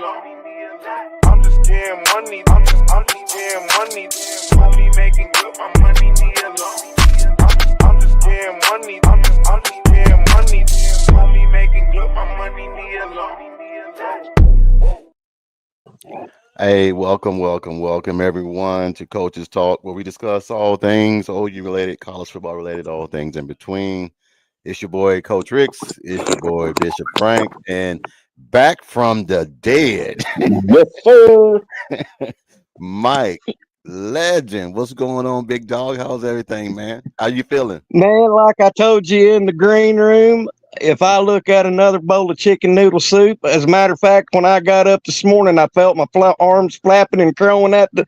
I'm just getting money. I'm just getting money. Homie making good, my money need a loan. I'm just getting money. I'm just getting money. Homie making good, my money need a loan. Hey, welcome everyone to Coaches Talk, where we discuss all things OU related, college football related, all things in between. It's your boy Coach Ricks, it's your boy Bishop Frank, and back from the dead, Yes, sir. Mike Legend. What's going on, big dog? How's everything, man? How you feeling? Man, like I told you in the green room, if I look at another bowl of chicken noodle soup, as a matter of fact, when I got up this morning, I felt my arms flapping and crowing at the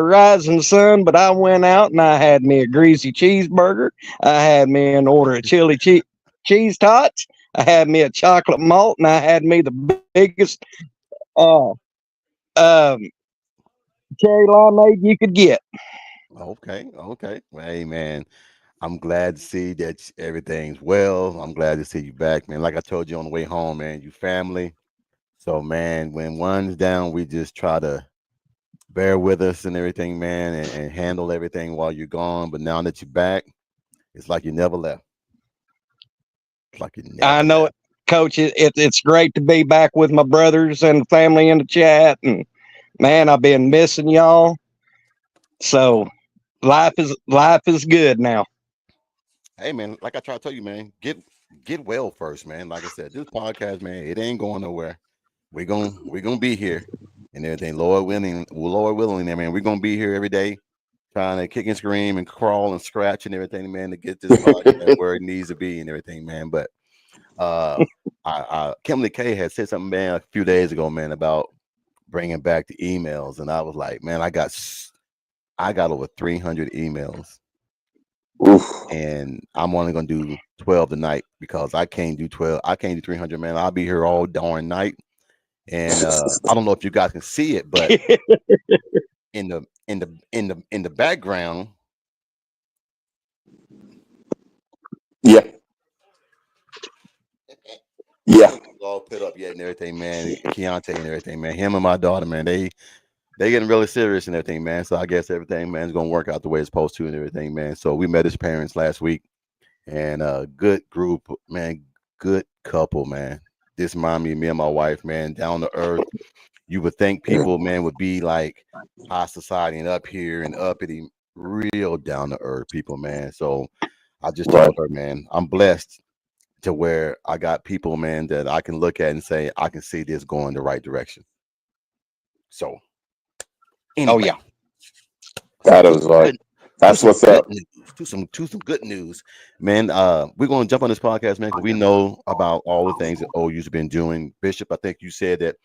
rising sun. But I went out and I had me a greasy cheeseburger. I had me an order of chili cheese tots. I had me a chocolate malt, and I had me the biggest uh, um, cherry limeade you could get. Okay. Well, hey, man, I'm glad to see that everything's well. I'm glad to see you back, man. Like I told you on the way home, man, you family. So, man, when one's down, we just try to bear with us and everything, man, and handle everything while you're gone. But now that you're back, it's like you never left. It's like you I never know left. it, Coach. It's great to be back with my brothers and the family in the chat. And man, I've been missing y'all. So life is good now. Hey, man, like I try to tell you, man, get well first, man. Like I said, this podcast, man, it ain't going nowhere. We're gonna be here and everything. Lord willing, man, we're gonna be here every day, trying to kick and scream and crawl and scratch and everything, man, to get this podcast where it needs to be and everything, man. But Kimberly K had said something, man, a few days ago, man, about bringing back the emails, and I was like, man, I got over 300 emails, Oof. and I'm only gonna do 12 tonight because I can't do 12. I can't do 300, man. I'll be here all darn night, and I don't know if you guys can see it, but in the background, Yeah. Yeah. all put up yet and everything, man. Keontae and everything, man. Him and my daughter, man. They getting really serious and everything, man. So I guess everything, man, is gonna work out the way it's supposed to and everything, man. So we met his parents last week, and good group, man. Good couple, man. This remind me and my wife, man. Down to earth. You would think people, man, would be like high society and up here and uppity, real down to earth people, man. So I just told her, man, I'm blessed to where I got people, man, that I can look at and say, I can see this going the right direction. So anyway, Oh yeah. That is right. That's what's up. To some good news, man. We're gonna jump on this podcast, man, because we know about all the things that OU's been doing. Bishop, I think you said that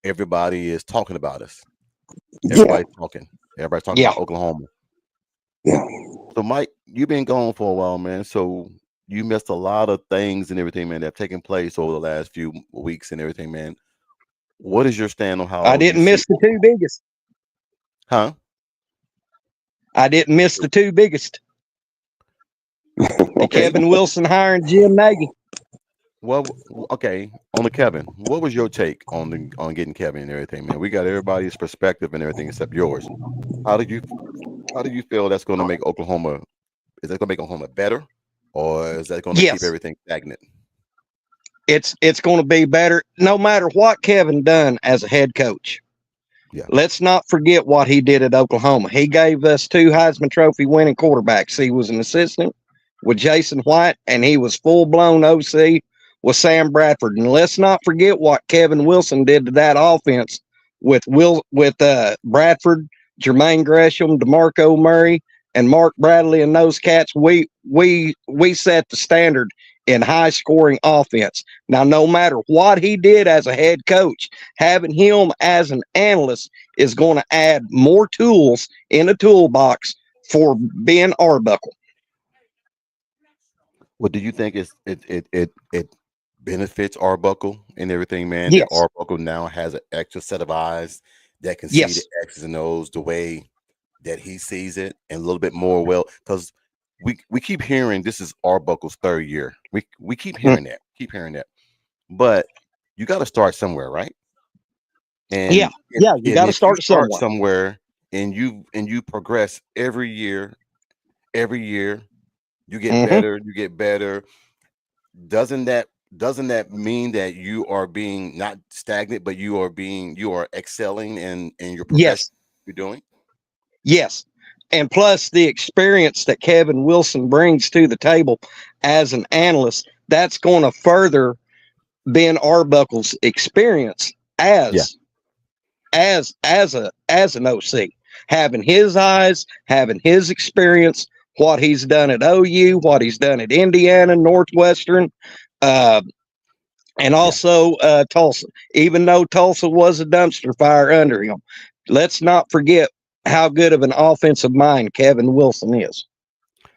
everybody is talking about us. Everybody's talking. Everybody's talking about Oklahoma. Yeah. So, Mike, you've been gone for a while, man. So you missed a lot of things and everything, man, that have taken place over the last few weeks and everything, man. What is your stand on how I didn't miss the two biggest. Huh? I didn't miss the two biggest. Okay. Kevin Wilson hiring Jim Nagy. Well, okay, on the Kevin, what was your take on getting Kevin and everything, man? We got everybody's perspective and everything except yours. How do you feel that's going to make Oklahoma? Is that going to make Oklahoma better, or is that going to keep everything stagnant? It's going to be better no matter what Kevin done as a head coach. Yeah. Let's not forget what he did at Oklahoma. He gave us two Heisman Trophy winning quarterbacks. He was an assistant with Jason White, and he was full-blown OC with Sam Bradford. And let's not forget what Kevin Wilson did to that offense with Bradford, Jermaine Gresham, DeMarco Murray, and Mark Bradley and those cats. We set the standard in high-scoring offense. Now, no matter what he did as a head coach, having him as an analyst is going to add more tools in the toolbox for Ben Arbuckle. Well, do you think it benefits Arbuckle and everything, man? Yes. That Arbuckle now has an extra set of eyes that can see the X's and O's the way that he sees it, and a little bit more because we keep hearing this is Arbuckle's third year. We keep hearing that, but you got to start somewhere, right? And Yeah, you got to if you start start somewhere. somewhere and you progress every year, you get Hmm. better. Doesn't that mean that you are being not stagnant, but you are excelling in your profession Yes, you're doing? yes. And plus the experience that Kevin Wilson brings to the table as an analyst, that's going to further Ben Arbuckle's experience Yeah. as an OC, having his eyes, having his experience, what he's done at OU, what he's done at Indiana, Northwestern, uh, and Yeah. also Tulsa. Even though Tulsa was a dumpster fire under him, let's not forget how good of an offensive mind Kevin Wilson is.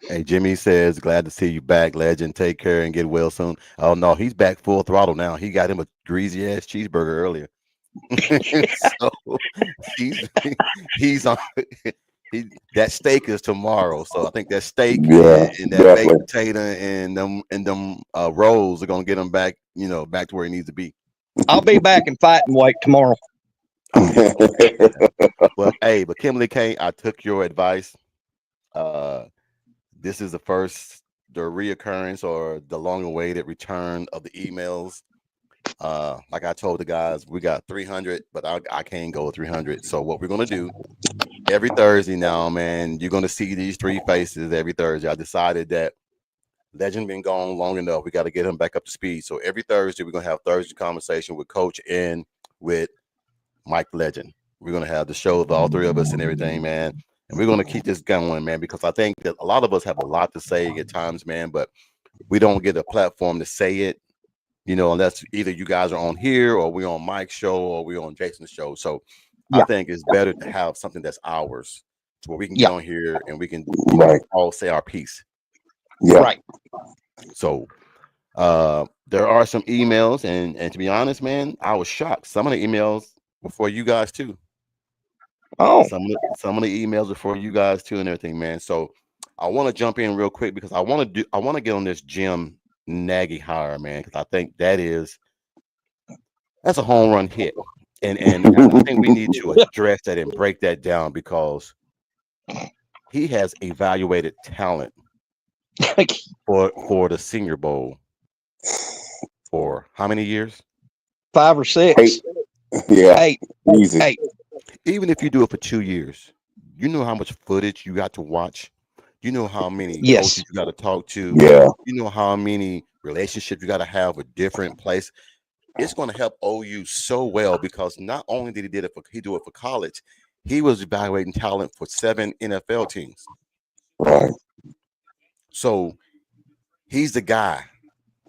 Hey, Jimmy says, glad to see you back, legend. Take care and get well soon. Oh no, he's back full throttle now. He got him a greasy ass cheeseburger earlier. So he's he's on he that steak is tomorrow. So I think that steak Yeah, and that baked definitely. potato and them rolls are gonna get him back, back to where he needs to be. I'll be back in fighting weight tomorrow. Well, hey, but Kimberly Kane, I took your advice. Uh this is the reoccurrence or the long awaited return of the emails. Like I told the guys, we got 300, but I can't go 300. So what we're gonna do every Thursday now, man, you're gonna see these three faces every Thursday. I decided that Legend been gone long enough. We got to get him back up to speed. So every Thursday we're gonna have Thursday conversation with Coach and with Mike Legend. We're gonna have the show of all three of us and everything, man. And we're gonna keep this going, man, because I think that a lot of us have a lot to say at times, man, but we don't get a platform to say it, unless either you guys are on here or we're on Mike's show or we're on Jason's show. So I Yeah, think it's better to have something that's ours to where we can get yeah, on here and we can, Right. all say our piece. Yeah. right. So there are some emails, and to be honest, man, I was shocked. Some of the emails were for you guys too. Oh, Some of the emails are for you guys too and everything, man. So I want to jump in real quick because I want to get on this Jim Nagy hire, man, because I think that's a home run hit. And I think we need to address that and break that down because he has evaluated talent for the Senior Bowl for how many years? 5 or 6, Eight. Yeah. 8, Easy. 8. Even if you do it for 2 years, you know how much footage you got to watch. You know how many Yes, coaches you got to talk to. Yeah. You know how many relationships you got to have with different places. It's going to help OU so well because not only did he do it for college, he was evaluating talent for 7 NFL teams. Right. So he's the guy.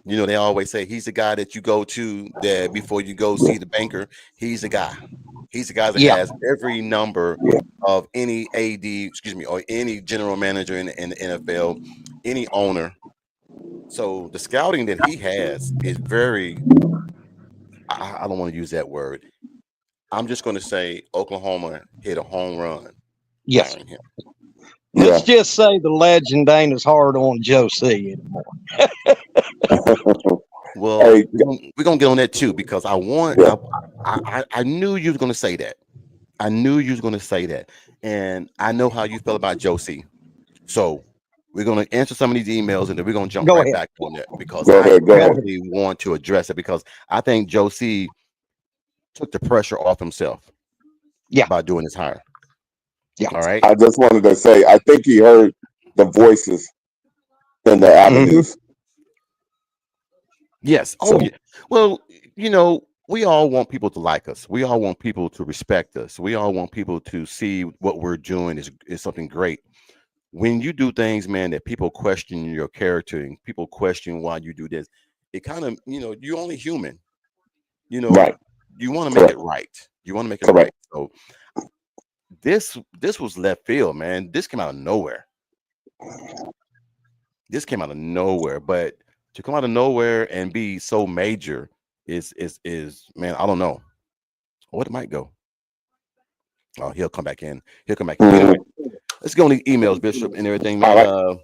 They always say he's the guy that you go to that before you go see the banker. He's the guy. He's the guy that yeah, has every number Yeah. of any AD, or any general manager in the NFL, any owner. So the scouting that he has is very, I don't want to use that word. I'm just going to say Oklahoma hit a home run yes. hiring him. Yeah. Let's just say the legend ain't as hard on Joe C anymore. Well, Hey, we're gonna get on that too because yeah. I knew you was gonna say that. I knew you was gonna say that, and I know how you felt about Josie. So we're gonna answer some of these emails and then we're gonna jump Go right ahead. back on that because Go I ahead. Go ahead. really want to address it because I think Josie took the pressure off himself. Yeah. By doing his hire. Yeah. All right. I just wanted to say, I think he heard the voices in the avenues. Yes. Oh, So, yeah. Well, we all want people to like us. We all want people to respect us. We all want people to see what we're doing is something great. When you do things, man, that people question your character and people question why you do this, it kind of, you're only human. right. You want to make Correct. it right. You want to make it Correct. right. So this was left field, man. This came out of nowhere. But to come out of nowhere and be so major is man, I don't know. Where it might go. Oh, he'll come back in. Anyway, let's go on the emails, Bishop, and everything, All man.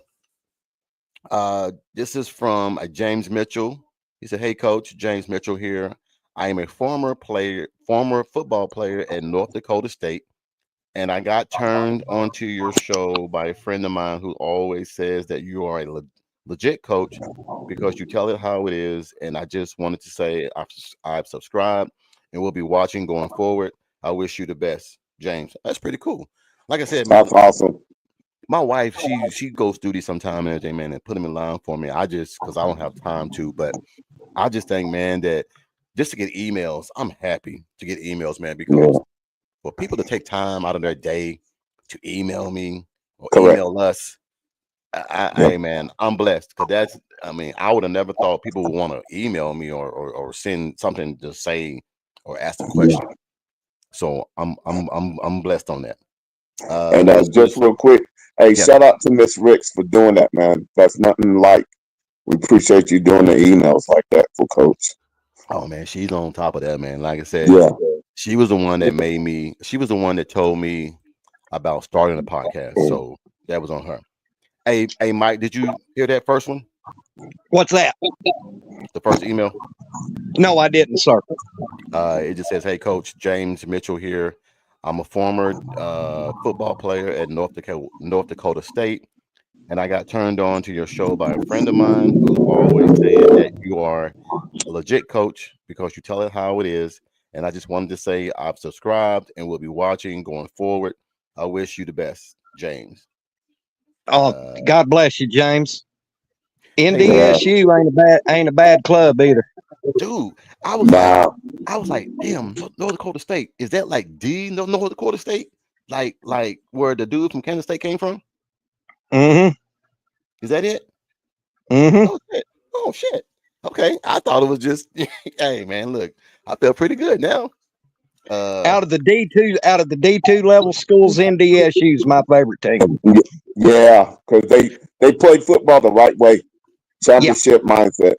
right. This is from James Mitchell. He said, "Hey, Coach, James Mitchell here. I am a former football player at North Dakota State, and I got turned onto your show by a friend of mine who always says that you are a legit coach because you tell it how it is. And I just wanted to say I've subscribed and will be watching going forward. I wish you the best, James. That's pretty cool. Like I said, man, That's awesome. my wife, she goes through these sometimes and everything, man, and put them in line for me. Because I don't have time to, but I just think, man, that just to get emails, I'm happy to get emails, man, because Yeah. for people to take time out of their day to email me or Correct. email us, hey, man, I'm blessed because I would have never thought people would want to email me or send something to say or ask a question. So I'm blessed on that. And just real quick, hey, Yeah. shout out to Miss Ricks for doing that, man. That's nothing like. We appreciate you doing the emails like that for Coach. Oh man, she's on top of that, man. Like I said, Yeah. she was the one that she was the one that told me about starting a podcast. So that was on her. Hey, Mike, did you hear that first one? What's that? The first email? No, I didn't, sir. It just says, "Hey, Coach, James Mitchell here. I'm a former football player at North Dakota State, and I got turned on to your show by a friend of mine who always said that you are a legit coach because you tell it how it is. And I just wanted to say I've subscribed and will be watching going forward. I wish you the best, James." Oh, God bless you, James. Hey, NDSU ain't a bad club either. dude, I was like, damn, North Dakota State. Is that like North Dakota State? Like where the dude from Kansas State came from? Mm-hmm. Is that it? Mm-hmm. Oh shit. Okay. I thought it was just hey man, look, I feel pretty good now. Out of the D2 level schools, NDSU is my favorite team. Yeah, because they played football the right way. Championship mindset.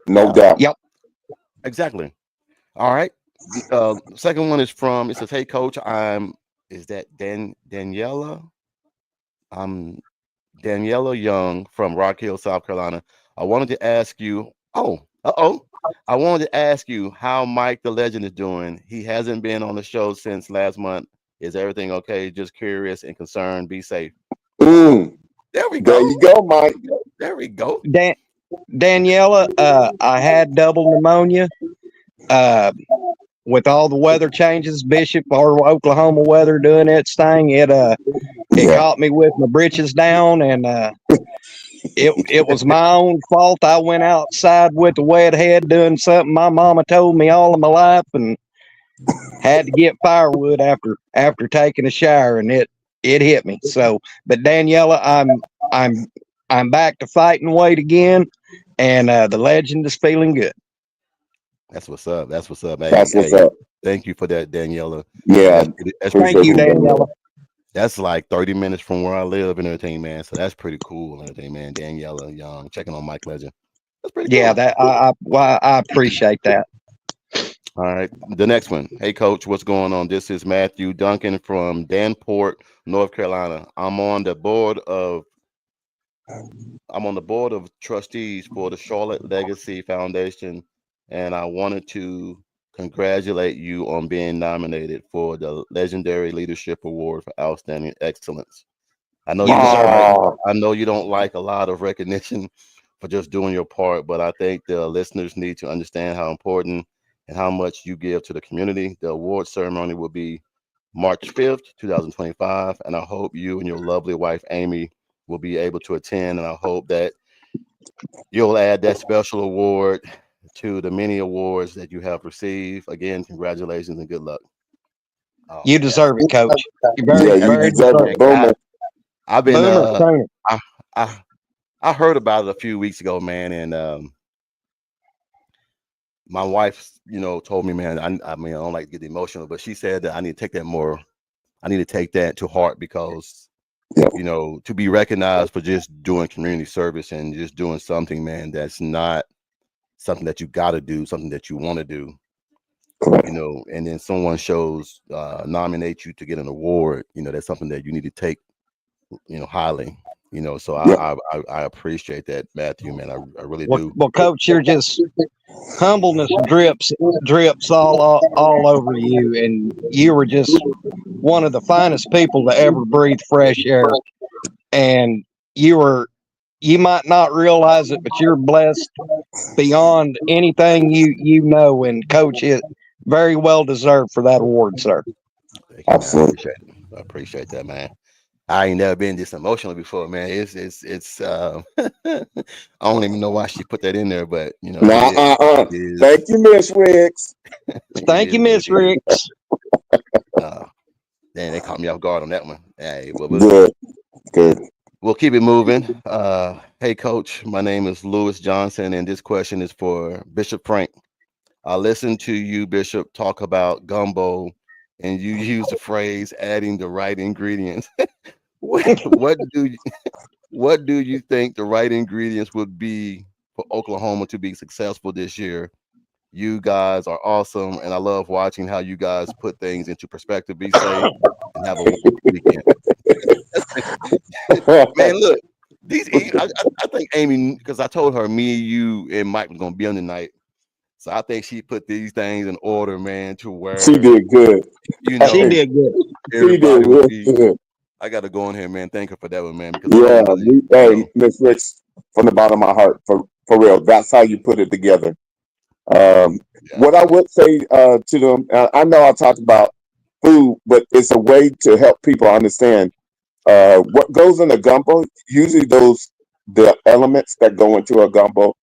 No doubt. Yep. Exactly. All right. Second one is from, it says, "Hey Coach, is that Daniela? I'm Daniela Young from Rock Hill, South Carolina. I wanted to ask you, I wanted to ask you how Mike the Legend is doing. He hasn't been on the show since last month. Is everything okay? Just curious and concerned. Be safe." There we go. There you go, Mike. There we go. Daniela, I had double pneumonia. With all the weather changes, Bishop or Oklahoma weather doing its thing, it caught me with my britches down, and it was my own fault. I went outside with a wet head doing something my mama told me all of my life, and had to get firewood after taking a shower, and it hit me. So, but Daniela, I'm back to fighting weight again, and the Legend is feeling good. That's what's up. That's what's up, man. That's what's up. Thank you for that, Daniela. Yeah. That's Thank you, Daniela. That's like 30 minutes from where I live and everything, man. So that's pretty cool and everything, man. Daniela Young, checking on Mike Legend. That's pretty cool. Yeah, that I appreciate that. All right. The next one. "Hey Coach, what's going on? This is Matthew Duncan from Danport, North Carolina. I'm on the board of trustees for the Charlotte Legacy Foundation, and I wanted to congratulate you on being nominated for the Legendary Leadership Award for Outstanding Excellence. I know you deserve it. I know you don't like a lot of recognition for just doing your part, but I think the listeners need to understand how important and how much you give to the community. The award ceremony will be March 5th, 2025, and I hope you and your lovely wife, Amy, will be able to attend, and I hope that you'll add that special award to the many awards that you have received. Again, congratulations and good luck. Oh, You deserve it, Coach. You deserve it. Boomer. I've been Boomer, I heard about it a few weeks ago, man, and my wife, told me, man, I mean, I don't like to get emotional, but she said that I need to take that more. I need to take that to heart because, to be recognized for just doing community service and just doing something, man, that's not something that you got to do, something that you want to do, and then someone nominate you to get an award, that's something that you need to take, highly. You know, so Yep. I appreciate that, Matthew, man. I really Well, do. well, Coach, you're just humbleness drips all over you, and you were just one of the finest people to ever breathe fresh air. And you might not realize it, but you're blessed beyond anything you know. And Coach, it very well deserved for that award, sir. Thank you, man. I Absolutely. appreciate it. I appreciate that, man. I ain't never been this emotional before, man. It's I don't even know why she put that in there, but you know, Nah, it is Thank you, Miss Riggs. it Thank you, is what Miss it is. Ricks. Damn, they caught me off guard on that one. Hey, but Good. we'll keep it moving. Hey, Coach, my name is Lewis Johnson, and this question is for Bishop Frank. I listened to you, Bishop, talk about gumbo, and you use the phrase "adding the right ingredients." what do you think the right ingredients would be for Oklahoma to be successful this year? You guys are awesome, and I love watching how you guys put things into perspective. Be safe and have a wonderful weekend. Man, look, I think Amy, because I told her me, you, and Mike was gonna be on tonight. So I think she put these things in order, man, to where She did good. you She know did good. She everybody did would real be. good. I got to go in here, man. Thank her for that one, man, because I Yeah, don't really, hey, Miss Riggs, from the bottom of my heart, for real. That's how you put it together. yeah. What I would say to them, I know I talked about food, but it's a way to help people understand what goes in a gumbo. Usually, the elements that go into a gumbo,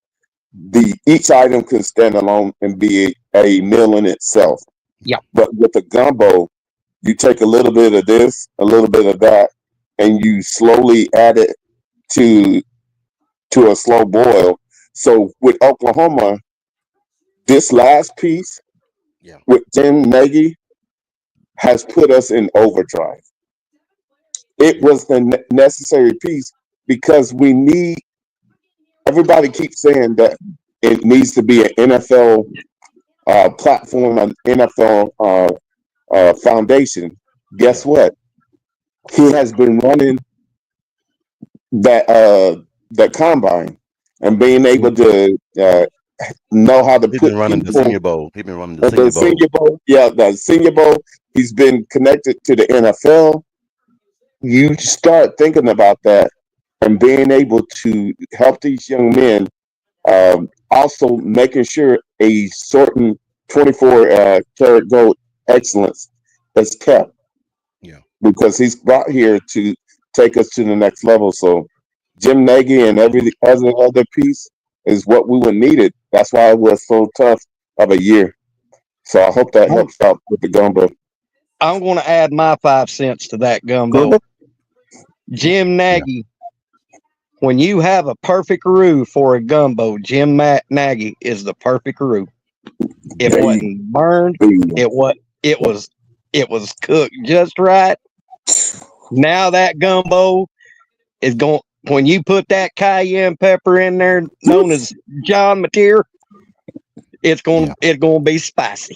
each item can stand alone and be a meal in itself. Yep. But with a gumbo, you take a little bit of this, a little bit of that, and you slowly add it to a slow boil. So with Oklahoma, this last piece Yeah. with Jim Nagy has put us in overdrive. It was the necessary piece because we need. Everybody keeps saying that it needs to be an NFL platform, an NFL foundation. Guess what? He has been running that combine and being able to know how to He's put been running the people Senior Bowl. He's been running the the Senior Bowl. Senior Bowl. Yeah, the Senior Bowl. He's been connected to the NFL. You start thinking about that and being able to help these young men. Also, making sure a certain 24 karat gold excellence is kept. Yeah. Because he's brought here to take us to the next level. So Jim Nagy and every other piece is what we were needed. That's why it was so tough of a year. So I hope that helps out with the gumbo. I'm going to add my 5 cents to that gumbo. Jim Nagy, when you have a perfect roux for a gumbo, Jim Nagy is the perfect roux. It There you wasn't burned. go. It was cooked just right. Now that gumbo is going. When you put that cayenne pepper in there, known as John Mateer, it's going to be spicy.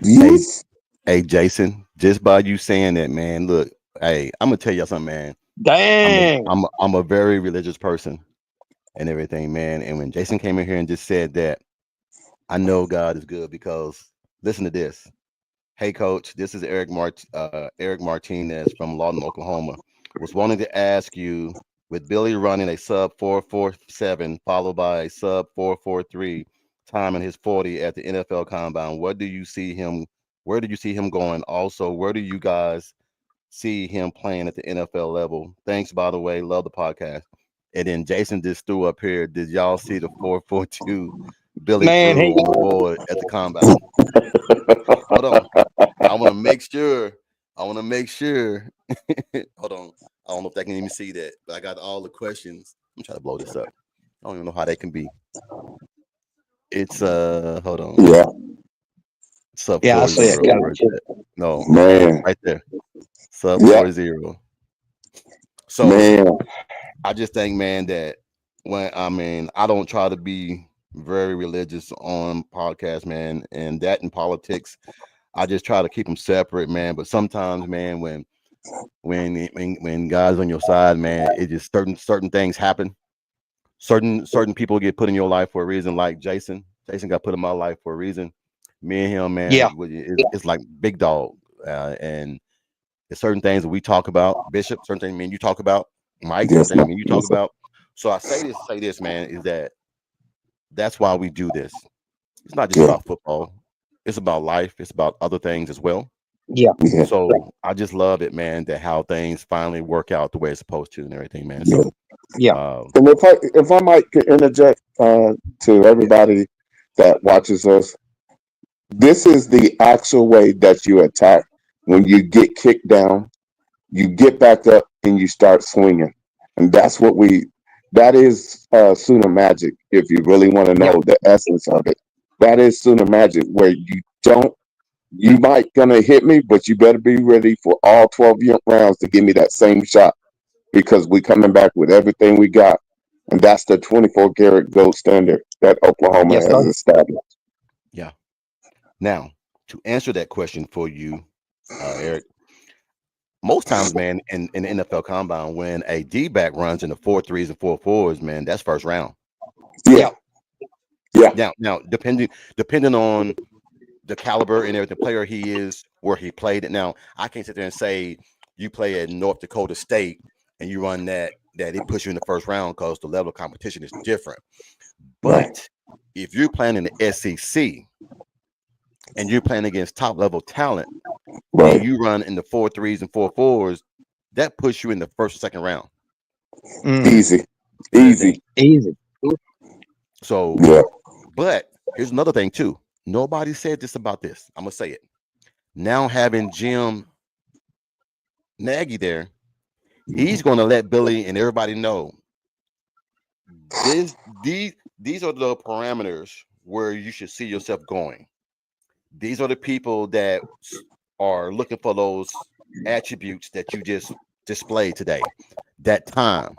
Yes. Hey, Jason, just by you saying that, man, look, hey, I'm gonna tell you something, man. Dang. I'm a very religious person and everything, man. And when Jason came in here and just said that, I know God is good because listen to this. Hey, Coach, this is Eric Martinez from Lawton, Oklahoma. Was wanting to ask you, with Billy running a sub 4.47 followed by a sub 4.43 time in his 40 at the NFL Combine, where do you see him going? Also, where do you guys see him playing at the NFL level? Thanks, by the way. Love the podcast. And then Jason just threw up here. Did y'all see the 4.42 Billy Man, threw on the board at the Combine? Hold on. I want to make sure. Hold on. I don't know if they can even see that, but I got all the questions. I'm trying to blow this up. I don't even know how that can be. It's hold on. Yeah. Sub Yeah, I see it. 40. Where's that? No, Man. right there. Sub Yeah. 40. So Man. I just think, man, that I don't try to be very religious on podcasts, man, and that in politics, I just try to keep them separate, man. But sometimes, man, when when God's on your side, man, it just certain things happen. Certain people get put in your life for a reason, like Jason. Jason got put in my life for a reason. Me and him, man, Yeah. it's like big dog. And there's certain things that we talk about, Bishop, certain things me and you talk about, Mike, certain Yes, things sir. me and you Yes, talk sir. about. So I say this, man, is that's why we do this. It's not just Yeah. about football. It's about life. It's about other things as well. Yeah. Yeah. So I just love it, man, that how things finally work out the way it's supposed to and everything, man. Yeah. So Yeah. And if I might could interject to everybody that watches us, this is the actual way that you attack. When you get kicked down, you get back up and you start swinging, and that is Sooner Magic. If you really want to Yeah. know the essence of it, that is Sooner Magic, where you might gonna hit me, but you better be ready for all 12 rounds to give me that same shot, because we coming back with everything we got. And that's the 24 karat gold standard that Oklahoma Yes, has sir. established. yeah. Now, to answer that question for you, Eric, most times, man, in the NFL combine, when a D-back runs in the 4.3s and 4.4s, man, that's first round. Yeah. Now, depending on the caliber and everything player he is, where he played it. Now, I can't sit there and say you play at North Dakota State and you run that it puts you in the first round because the level of competition is different. Right. But if you're playing in the SEC and you're playing against top level talent, and Right. you run in the 4.3s and 4.4s, that puts you in the first or second round. Mm. Easy. You know what I'm Easy. saying? Easy. So, Yeah. but here's another thing too. Nobody said this about this. I'm gonna say it. Now having Jim Nagy there, he's gonna let Billy and everybody know these are the parameters where you should see yourself going. These are the people that are looking for those attributes that you just displayed today. That time,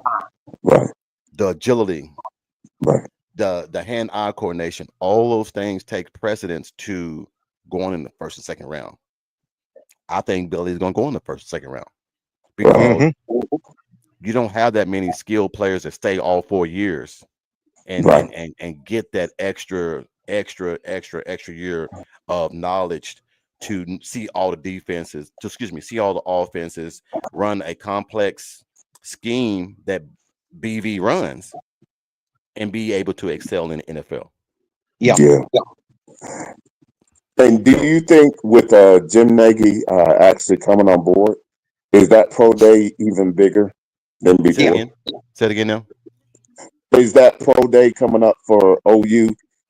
Right. the agility, Right. the hand-eye coordination, all those things take precedence to going in the first and second round. I think Billy's gonna go in the first and second round because Mhm. you don't have that many skilled players that stay all 4 years and Right. get that extra year of knowledge to see all the defenses, see all the offenses, run a complex scheme that BV runs, and be able to excel in the NFL. Yeah. Yeah. And do you think with Jim Nagy actually coming on board, is that pro day even bigger than Say it before? again. Say it again now. Is that pro day coming up for OU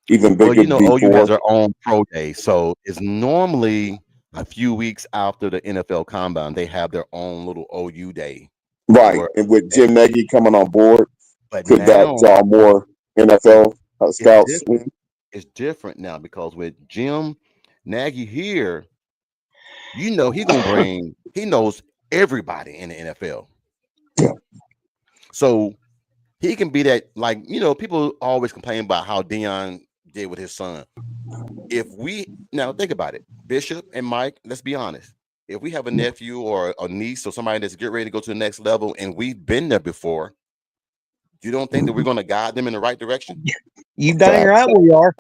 even Well, bigger you know, OU has before? their own pro day, so it's normally a few weeks after the NFL combine. They have their own little OU day. Right. Where, And with Jim Nagy coming on board, but could that now draw more NFL it's scouts different. in? It's different now because with Jim Nagy here, you know, he knows everybody in the NFL. Yeah. So he can be that, like, you know, people always complain about how Deion did with his son. If we now think about it, Bishop and Mike, let's be honest. If we have a nephew or a niece or somebody that's getting ready to go to the next level and we've been there before, you don't think that we're going to guide them in the right direction? You dang right we are.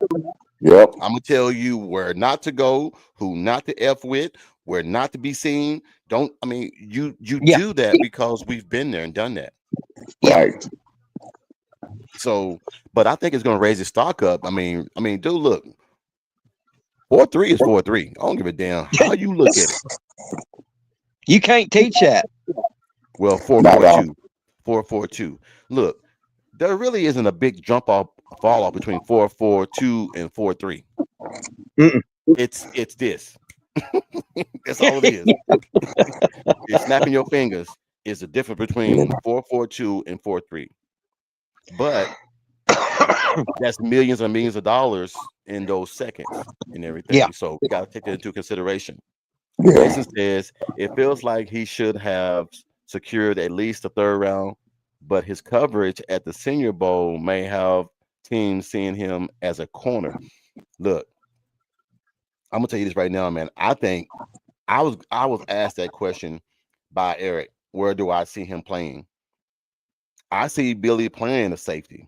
Yep. I'm gonna tell you where not to go, who not to F with, where not to be seen. You Yeah. do that because we've been there and done that. Yeah. Right. So, but I think it's gonna raise the stock up. I mean, dude, look, 4.3 is 4.3. I don't give a damn how you look at it. You can't teach that. Well, Not at 4.42, 4.42. Look, there really isn't a big fall off between 4.42 and 4.3. Mm-mm. It's this. That's all it is. It's snapping your fingers is the difference between 4.42 and 4.3. But that's millions and millions of dollars in those seconds and everything. Yeah. So we got to take that into consideration. Yeah. Jason says it feels like he should have secured at least a third round, but his coverage at the Senior Bowl may have teams seeing him as a corner. Look, I'm gonna tell you this right now, man. I think I was asked that question by Eric, where do I see him playing? I see Billy playing a safety.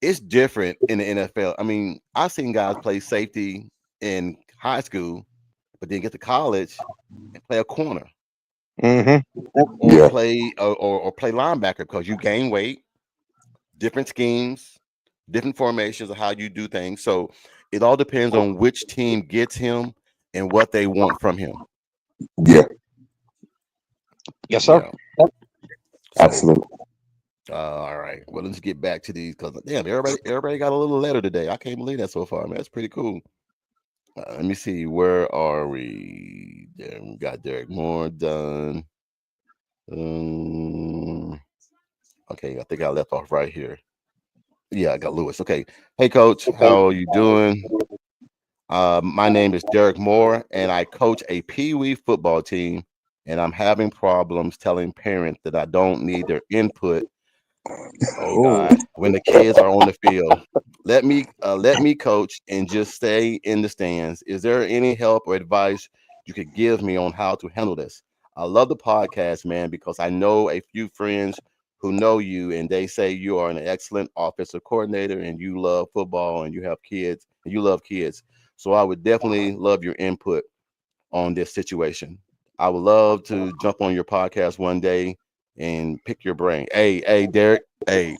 It's different in the NFL. I mean, I've seen guys play safety in high school, but then get to college and play a corner Mm-hmm. or Yeah. play or play linebacker because you gain weight, different schemes, different formations of how you do things. So it all depends on which team gets him and what they want from him. Yeah. Yes, sir. Yeah. So Absolutely. all right. Well, let's get back to these because damn, everybody got a little letter today. I can't believe that so far, man. That's pretty cool. Let me see. Where are we? There, we got Derek Moore done. Okay, I think I left off right here. Yeah, I got Lewis. Okay. Hey, Coach, how are you doing? My name is Derek Moore, and I coach a Pee Wee football team. And I'm having problems telling parents that I don't need their input. Oh God, when the kids are on the field, let me coach and just stay in the stands. Is there any help or advice you could give me on how to handle this? I love the podcast, man, because I know a few friends who know you, and they say you are an excellent offensive coordinator, and you love football, and you have kids, and you love kids. So I would definitely love your input on this situation. I would love to jump on your podcast one day and pick your brain. Hey, Derek. Hey,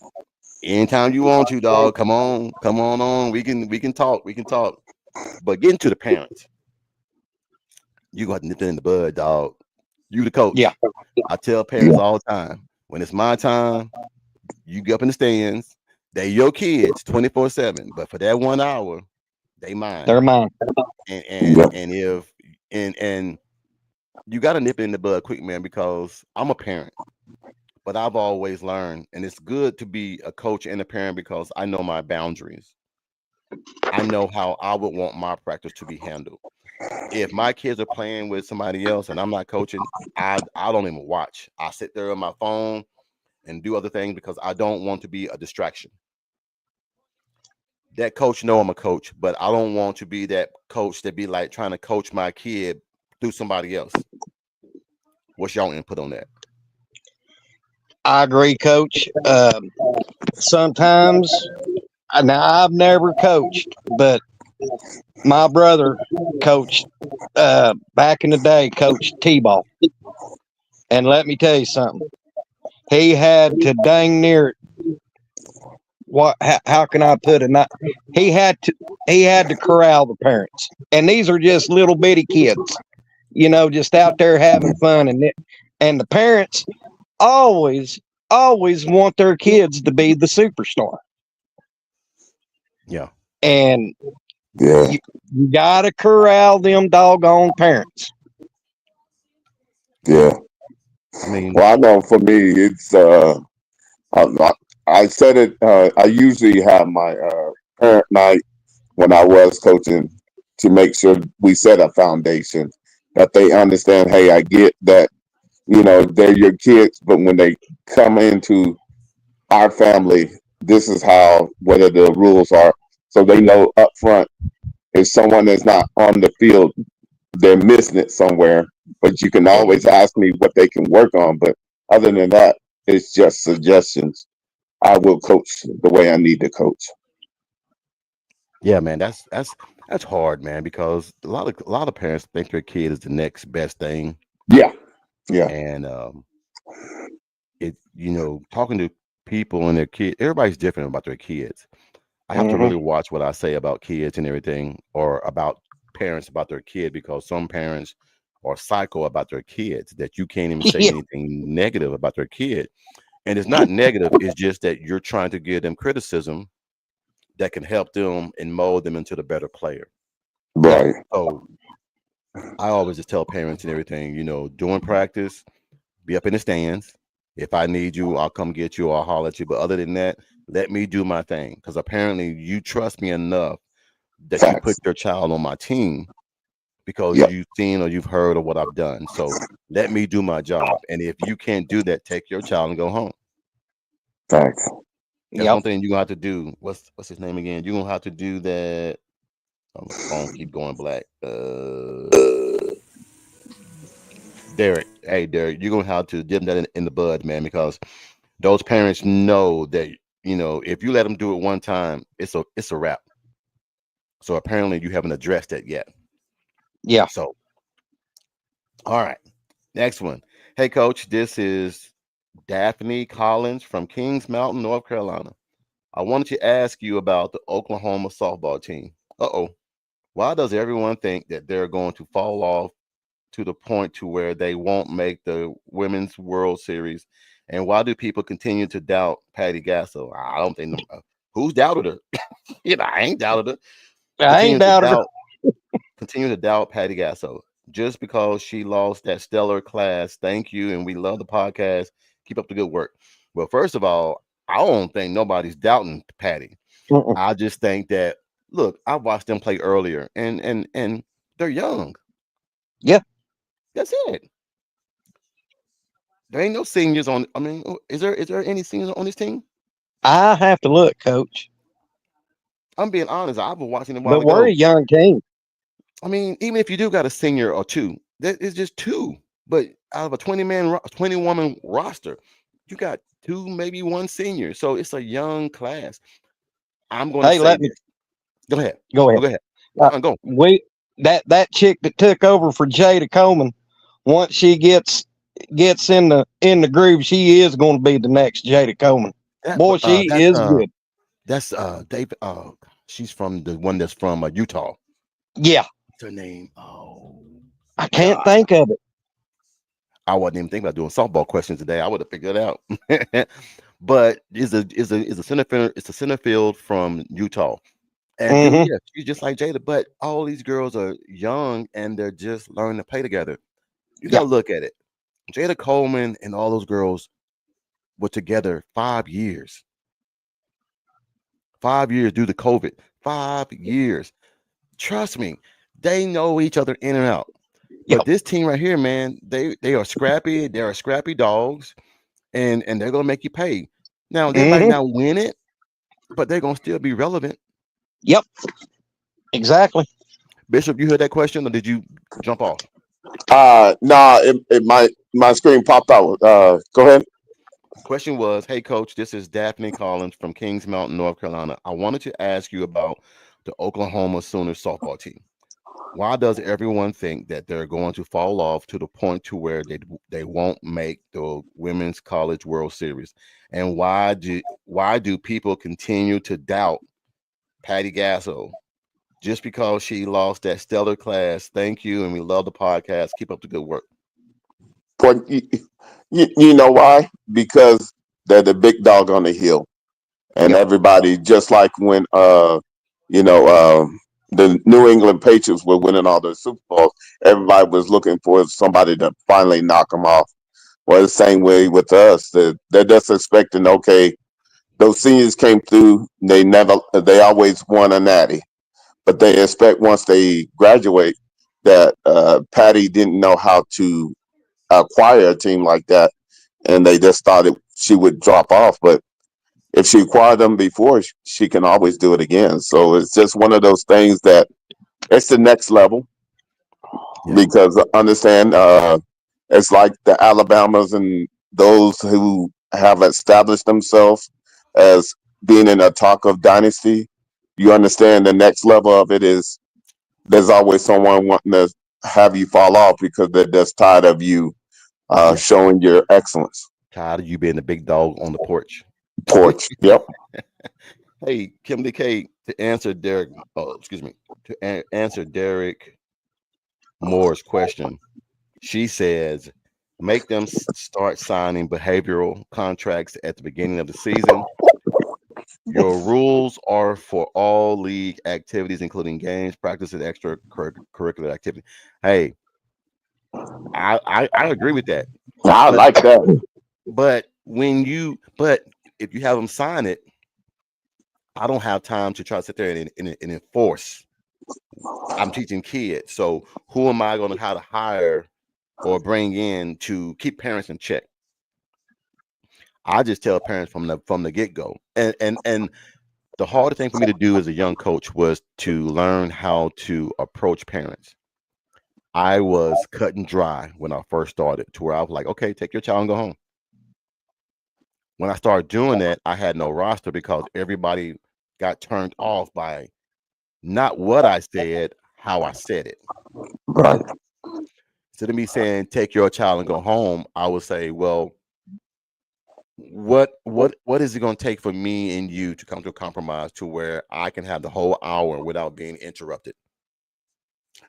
anytime you want to, dog. Come on. We can talk. We can talk. But getting to the parents, you got to nip it in the bud, dog. You the coach. Yeah. I tell parents all the time, when it's my time, you get up in the stands. They your kids 24/7, but for that 1 hour, they mine. They're mine. And if and you got to nip it in the bud quick, man, because I'm a parent. But I've always learned, and it's good to be a coach and a parent because I know my boundaries. I know how I would want my practice to be handled. If my kids are playing with somebody else and I'm not coaching, I don't even watch. I sit there on my phone and do other things because I don't want to be a distraction. That coach know I'm a coach, but I don't want to be that coach that be like trying to coach my kid through somebody else. What's y'all input on that? I agree, Coach. Sometimes, now I've never coached, but my brother coached back in the day, coached T-ball. And let me tell you something. He had to dang near how can I put it? He had to corral the parents. And these are just little bitty kids, just out there having fun, and the parents always want their kids to be the superstar. Yeah. And Yeah. you gotta corral them doggone parents. Yeah. I mean, Well, I know for me, it's I said it. I usually have my parent night when I was coaching to make sure we set a foundation that they understand. Hey, I get that. They're your kids, but when they come into our family, this is what the rules are, so they know up front. If someone is not on the field, they're missing it somewhere. But you can always ask me what they can work on. But other than that, it's just suggestions. I will coach the way I need to coach. yeah, man, that's hard, man, because a lot of parents think their kid is the next best thing, Yeah. and talking to people and their kid, everybody's different about their kids. I have to really watch what I say about kids and everything, or about parents about their kid, because some parents are psycho about their kids that you can't even say Yeah. anything negative about their kid. And it's not negative, it's just that you're trying to give them criticism that can help them and mold them into the better player. Right. So I always just tell parents and everything, during practice, be up in the stands. If I need you, I'll come get you, I'll holler at you. But other than that, let me do my thing. Because apparently you trust me enough that you put your child on my team because you've seen or you've heard of what I've done. So let me do my job. And if you can't do that, take your child and go home. Thanks. That's one thing you're gonna have to do. What's his name again? You're gonna have to do that. My phone keep going black. Derek. hey, Derek, you're gonna have to dip that in the bud, man, because those parents know that if you let them do it one time, it's a wrap. So apparently you haven't addressed that yet. Yeah. So all right, next one. Hey, Coach, this is Daphne Collins from Kings Mountain, North Carolina. I wanted to ask you about the Oklahoma softball team. Uh-oh. Why does everyone think that they're going to fall off to the point to where they won't make the Women's World Series? And why do people continue to doubt Patty Gasso? I don't think who's doubted her. I ain't doubted her. I ain't Continue to doubted her. doubt, continue to doubt Patty Gasso just because she lost that stellar class. Thank you, and we love the podcast. Keep up the good work. Well, first of all, I don't think nobody's doubting Patty. Mm-mm. I just think that look, I watched them play earlier, and they're young. Yeah. That's it. There ain't no seniors on. I mean, is there any seniors on this team? I have to look, Coach. I'm being honest. I've been watching them a while But we're a ago. young team. I mean, even if you do got a senior or two, that is just two. But out of a 20 woman roster, you got two, maybe one senior. So it's a young class. I'm going to Hey, say let me this. Go ahead. go Oh, ahead. go ahead. Go. We that chick that took over for Jada Coleman, once she gets in the groove, she is going to be the next Jada Coleman. Boy, she is good. That's David. She's from the one that's from Utah. Yeah, What's her name? Oh I can't God, think of it. I wasn't even thinking about doing softball questions today. I would have figured it out. But is a center field. It's a center field from Utah. And Hmm. yeah, she's just like Jada, but all these girls are young and they're just learning to play together. You Yeah. gotta look at it. Jada Coleman and all those girls were together 5 years. 5 years due to COVID. 5 years. Trust me, they know each other in and out. Yeah. But this team right here, man, they are scrappy. They are scrappy dogs, and they're gonna make you pay. Now they might Hmm. not win it, but they're gonna still be relevant. Yep. Exactly. Bishop, you heard that question, or did you jump off? Nah, it my screen popped out. Go ahead. Question was, hey coach, this is Daphne Collins from Kings Mountain, North Carolina. I wanted to ask you about the Oklahoma Sooners softball team. Why does everyone think that they're going to fall off to the point to where they won't make the Women's College World Series? And why do people continue to doubt Patty Gasso just because she lost that stellar class? Thank you, and we love the podcast. Keep up the good work. But you know why? Because they're the big dog on the hill, and Yep. everybody just like when you know the New England Patriots were winning all the Super Bowls. Everybody was looking for somebody to finally knock them off. Well, the same way with us. They're just expecting, okay, those seniors came through. They always won a natty, but they expect once they graduate that Patty didn't know how to acquire a team like that, and they just thought she would drop off. But if she acquired them before, she can always do it again. So it's just one of those things that it's the next level Yeah. because understand it's like the Alabamas and those who have established themselves as being in a talk of dynasty. You understand the next level of it is there's always someone wanting to have you fall off because they're just tired of you Yeah. showing your excellence. Tired of you being the big dog on the porch. Porch. Yep. Hey, Kimberly K, to answer Derek, answer Derek Moore's question, she says, make them start signing behavioral contracts at the beginning of the season. Your rules are for all league activities, including games, practices, extracurricular activity. Hey, I agree with that. I But like that. but if you have them sign it, I don't have time to try to sit there and enforce. I'm teaching kids, so who am I going to how to hire or bring in to keep parents in check? I just tell parents from the get go, and the hardest thing for me to do as a young coach was to learn how to approach parents. I was cut and dry when I first started, to where I was like, okay, take your child and go home. When I started doing that, I had no roster because everybody got turned off by not what I said, how I said it. Right. Instead of me saying take your child and go home, I would say, well, what is it going to take for me and you to come to a compromise to where I can have the whole hour without being interrupted?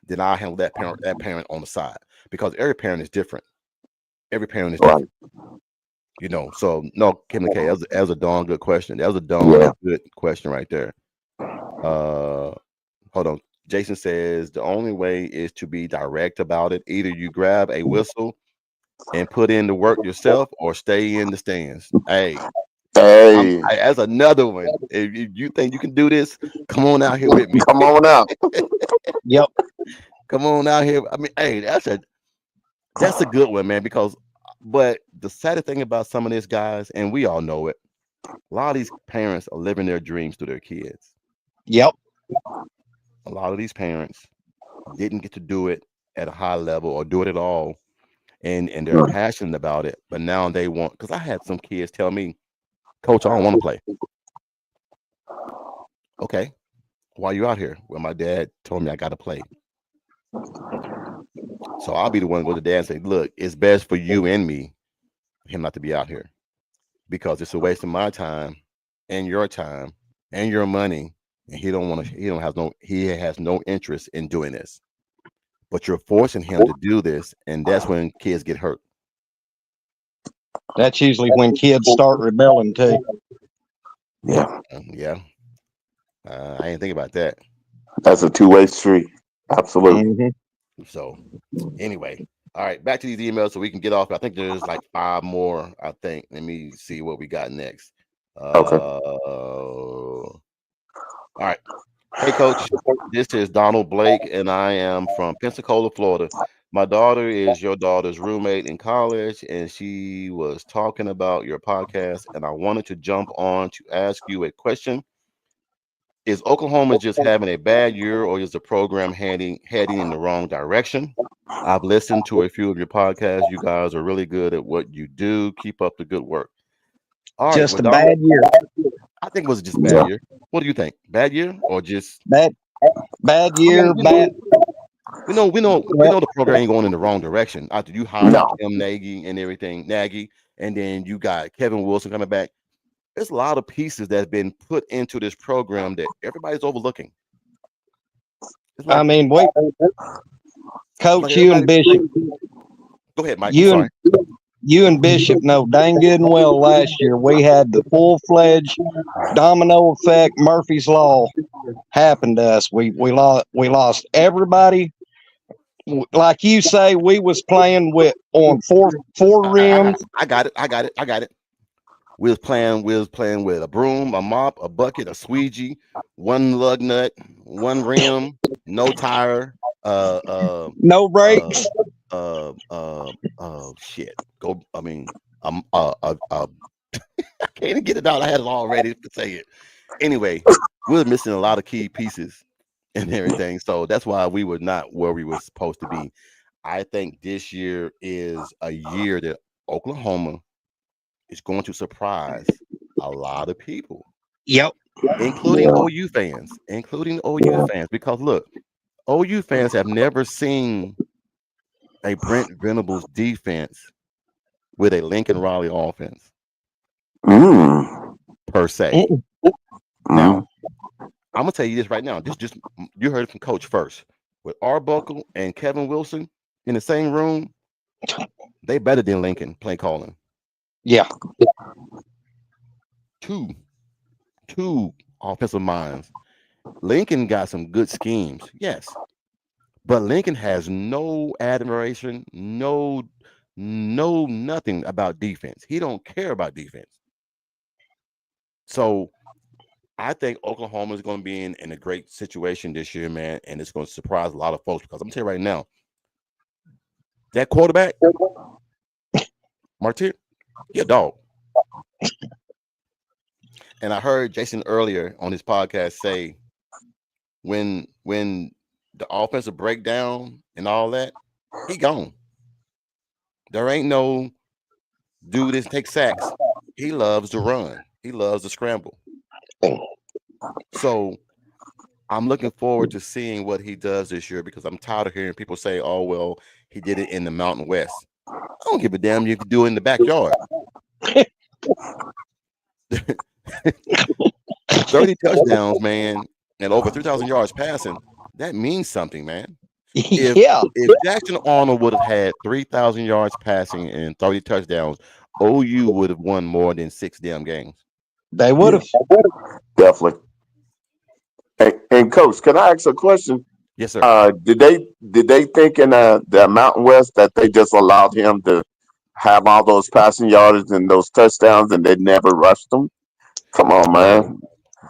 Then I handle that parent on the side, because every parent is different. Every parent is different. You know, so no, Kim K, that was a darn good question. That was a darn good question right there. Hold on. Jason says the only way is to be direct about it. Either you grab a whistle and put in the work yourself, or stay in the stands. Hey, as another one. If you think you can do this, come on out here with me. Come on out. Yep. Come on out here. I mean, hey, that's a good one, man. But the saddest thing about some of these guys, and we all know it, a lot of these parents are living their dreams through their kids. Yep. A lot of these parents didn't get to do it at a high level or do it at all, and they're passionate about it. But now they want, because I had some kids tell me, Coach, I don't want to play. Okay, why are you out here? Well, my dad told me I got to play. So I'll be the one to go to dad and say, look, it's best for you and me, him not to be out here, because it's a waste of my time and your money. And he has no interest in doing this. But you're forcing him to do this, and that's when kids get hurt. That's usually when kids start rebelling too. Yeah. Yeah. I didn't think about that. That's a two-way street. Absolutely. Mm-hmm. So anyway, all right, back to these emails so we can get off. I think there's like 5 more, I think. Let me see what we got next. Okay. All right. Hey, Coach, this is Donald Blake, and I am from Pensacola, Florida. My daughter is your daughter's roommate in college, and she was talking about your podcast, and I wanted to jump on to ask you a question. Is Oklahoma just having a bad year, or is the program heading in the wrong direction? I've listened to a few of your podcasts. You guys are really good at what you do. Keep up the good work. All right, Just well, a Donald, bad year. I think it was just a bad year. What do you think? Bad year or just Bad year. Bad. We know the program ain't going in the wrong direction. After you hired Tim Nagy and everything, and then you got Kevin Wilson coming back. There's a lot of pieces that's been put into this program that everybody's overlooking. I mean, wait, Coach, you and Bishop. Go ahead, Mike. Sorry. You and Bishop know dang good and well last year we had the full-fledged domino effect, Murphy's Law happened to us. We lost everybody. Like you say, we was playing on four rims. I got it. We was playing with a broom, a mop, a bucket, a squeegee, one lug nut, one rim, no tire, no brakes. Shit. I can't even get it out. I had it all ready to say it. Anyway, we were missing a lot of key pieces and everything. So that's why we were not where we were supposed to be. I think this year is a year that Oklahoma is going to surprise a lot of people. Yep. Including OU fans. Because look, OU fans have never seen a Brent Venables defense with a Lincoln Riley offense per se. Now, I'm gonna tell you this right now. Just you heard it from Coach first. With Arbuckle and Kevin Wilson in the same room, they better than Lincoln play calling. Yeah. Two offensive minds. Lincoln got some good schemes, yes. But Lincoln has no admiration, no nothing about defense. He don't care about defense. So I think Oklahoma is going to be in a great situation this year, man, and it's going to surprise a lot of folks, because I'm telling you right now, that quarterback, Martyr, he a dog. And I heard Jason earlier on his podcast say when the offensive breakdown and all that, he gone. There ain't no do this, take sacks. He loves to run. He loves to scramble. So I'm looking forward to seeing what he does this year because I'm tired of hearing people say, "Oh well, he did it in the Mountain West." I don't give a damn if you do it in the backyard. 30 touchdowns, man, and over 3,000 yards passing. That means something, man. If Jackson Arnold would have had 3,000 yards passing and 30 touchdowns, OU would have won more than 6 damn games. They would have. Definitely. And Coach, can I ask a question? Yes, sir. Did they think in the Mountain West that they just allowed him to have all those passing yards and those touchdowns and they never rushed him? Come on, man.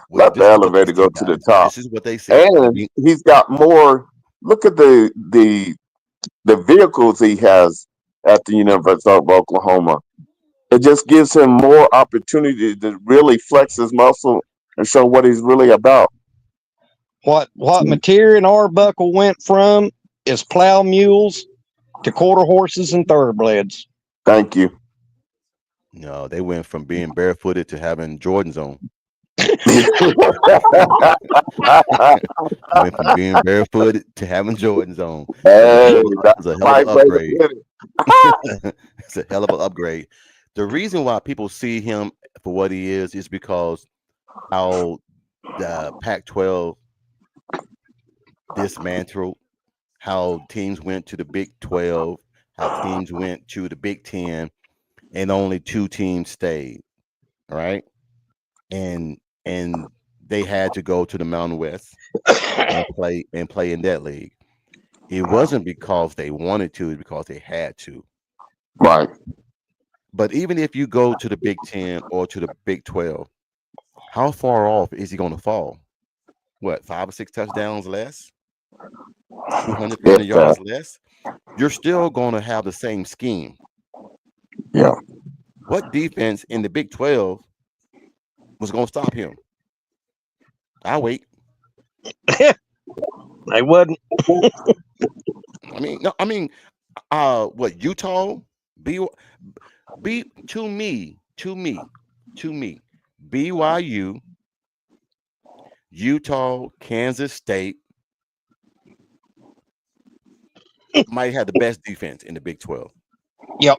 Well, Let the elevator go to the top. This is what they said. And he's got more. Look at the vehicles he has at the University of Oklahoma. It just gives him more opportunity to really flex his muscle and show what he's really about. What Mateer and Arbuckle went from is plow mules to quarter horses and thoroughbreds. Thank you. No, they went from being barefooted to having Jordans on. Went from being barefooted to having Jordans on. Hey, that's a hell of an upgrade. It's a hell of an upgrade. The reason why people see him for what he is because how the Pac-12 dismantled, how teams went to the Big 12, how teams went to the Big 10, and only 2 teams stayed. All right. And they had to go to the Mountain West and play in that league. It wasn't because they wanted to, it's because they had to. Right. But even if you go to the Big 10 or to the Big 12, how far off is he going to fall? What, 5 or 6 touchdowns less? 200 yards less? You're still going to have the same scheme. Yeah. What defense in the Big 12 was going to stop him? I'll wait. They wouldn't. What, Utah? To me, BYU, Utah, Kansas State might have the best defense in the Big 12. Yep.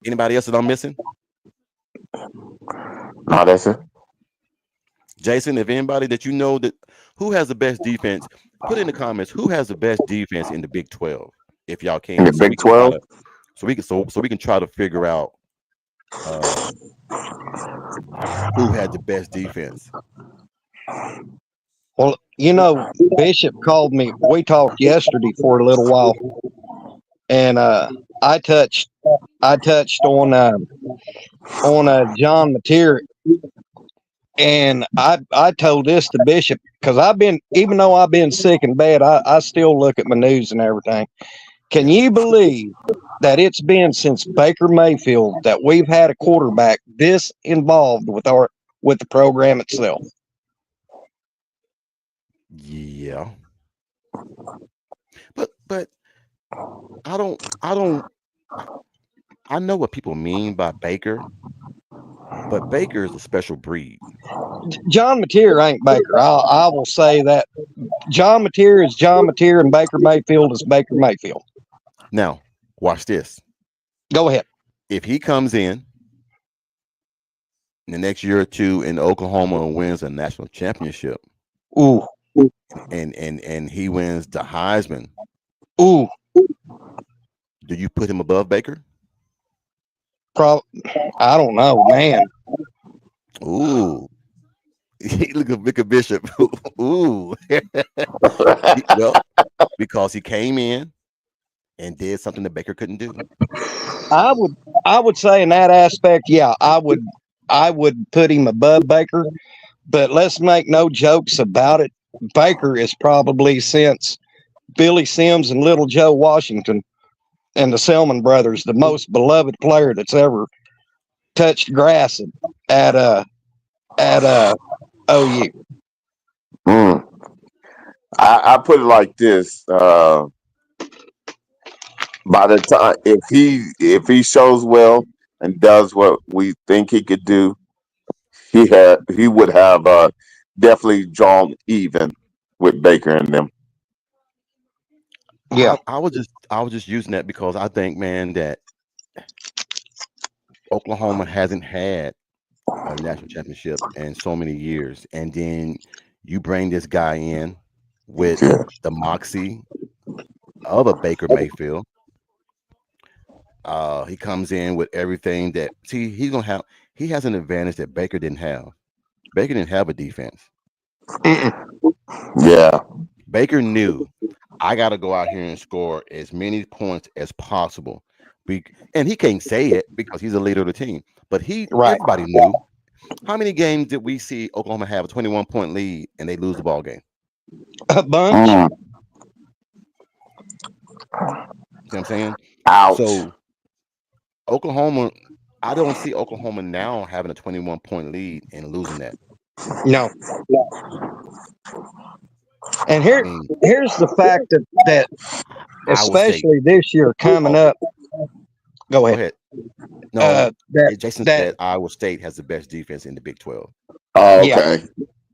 Anybody else that I'm missing? No, that's it. Jason, if anybody that you know that who has the best defense, put in the comments who has the best defense in the Big 12. If y'all can. In the Big 12? So we can try to figure out who had the best defense. Well, Bishop called me. We talked yesterday for a little while, and I touched on John Mateer, and I told this to Bishop because even though I've been sick in bed, I still look at my news and everything. Can you believe that it's been since Baker Mayfield that we've had a quarterback this involved with the program itself? Yeah. But I know what people mean by Baker, but Baker is a special breed. John Mateer ain't Baker. I will say that John Mateer is John Mateer and Baker Mayfield is Baker Mayfield. Now, watch this. Go ahead. If he comes in the next year or two in Oklahoma and wins a national championship, ooh, and he wins the Heisman, ooh, do you put him above Baker? I don't know, man. Ooh. Look at Bishop. Ooh. Well, because he came in and did something that Baker couldn't do. I would say in that aspect, yeah, I would put him above Baker, but let's make no jokes about it. Baker is probably, since Billy Sims and Little Joe Washington and the Selman brothers, the most beloved player that's ever touched grass at OU. I put it like this: by the time if he shows well and does what we think he could do, he would have definitely drawn even with Baker and them. Yeah. I was just using that because I think, man, that Oklahoma hasn't had a national championship in so many years, and then you bring this guy in with Yeah, the moxie of a Baker Mayfield. He comes in with everything that he's gonna have. He has an advantage that Baker didn't have. Baker didn't have a defense. Mm-mm. yeah, Baker knew I got to go out here and score as many points as possible. And he can't say it because he's the leader of the team. But Right. everybody knew. How many games did we see Oklahoma have a 21-point lead and they lose the ball game? A bunch. Mm, You know what I'm saying? ouch. So Oklahoma, I don't see Oklahoma now having a 21-point lead and losing that. No. And I mean, here's the fact that Iowa State. especially this year coming up. Go Go ahead. ahead. No, That Jason that said Iowa State has the best defense in the Big 12. Oh, yeah. okay.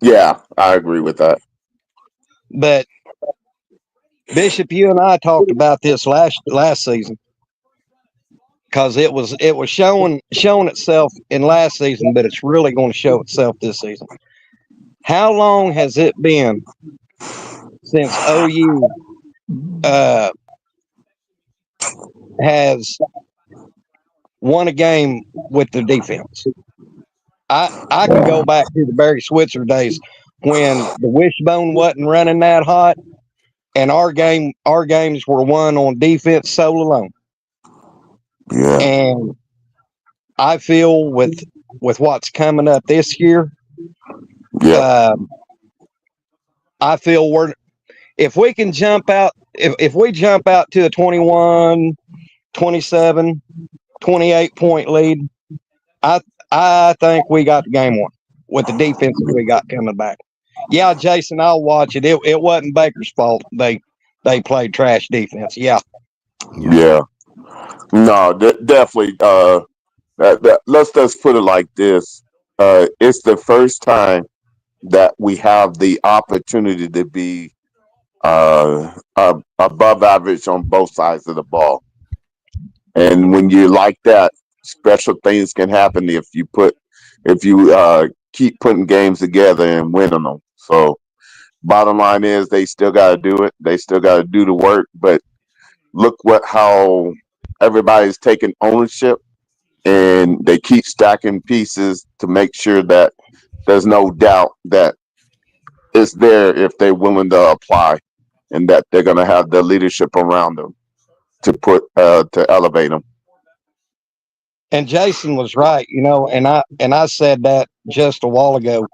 Yeah, I agree with that. But Bishop, you and I talked about this last season because it was showing itself in last season, but it's really going to show itself this season. How long has it been since OU has won a game with the defense? I can go back to the Barry Switzer days when the wishbone wasn't running that hot, and our games were won on defense sole alone. Yeah, And I feel with what's coming up this year, yeah, I feel if we can jump out, if we jump out to a 21, 27, 28 point lead, I think we got the game won with the defense that we got coming back. Yeah, Jason, I'll watch it. It wasn't Baker's fault. They played trash defense. Yeah. yeah. No, definitely. Let's just put it like this: it's the first time that we have the opportunity to be above average on both sides of the ball. And when you're like that, special things can happen if you keep putting games together and winning them. So bottom line is they still got to do it. They still got to do the work. But look how everybody's taking ownership and they keep stacking pieces to make sure that there's no doubt that it's there if they're willing to apply and that they're going to have the leadership around them to elevate them. And Jason was right, and I said that just a while ago.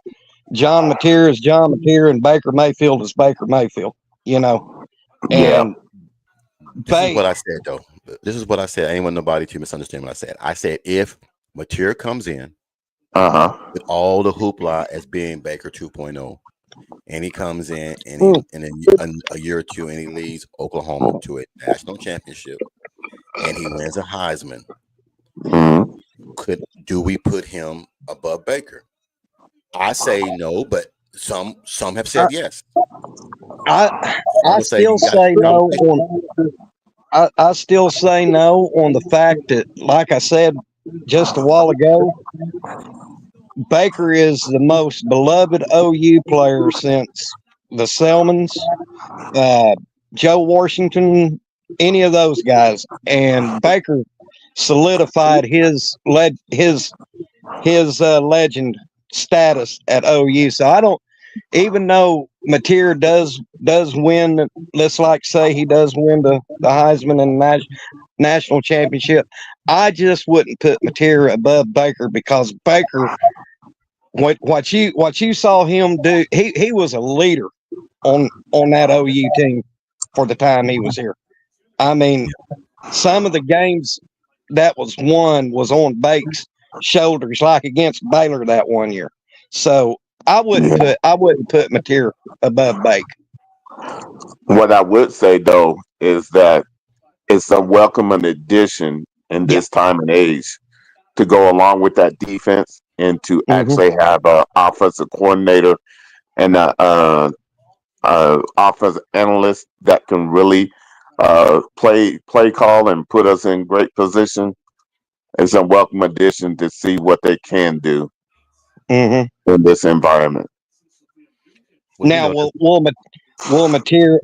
John Mateer is John Mateer, and Baker Mayfield is Baker Mayfield. Yeah. And This is what I said, though. This is what I said. I ain't want nobody to misunderstand what I said. I said if Mateer comes in with all the hoopla as being Baker 2.0, and he comes in and in a year or two and he leads Oklahoma to a national championship and he wins a Heisman, do we put him above Baker? I say no, but some have said yes. I still say no I still say no on the fact that, like I said just a while ago, Baker is the most beloved OU player since the Selmans, Joe Washington, any of those guys, and Baker solidified his legend status at OU. So I don't, even though Mateer does win, let's say he does win the Heisman and national championship, I just wouldn't put Mateer above Baker because Baker, what you saw him do, he was a leader on that OU team for the time he was here. I mean, some of the games that was won was on Bake's shoulders, like against Baylor that one year. So I wouldn't put Mateer above Bake. What I would say though is that it's a welcome addition in Yeah. this time and age to go along with that defense and to Hmm. actually have an offensive coordinator and a offensive analyst that can really play call and put us in great position. It's a welcome addition to see what they can do Hmm. in this environment. Well, Now, will Mateer,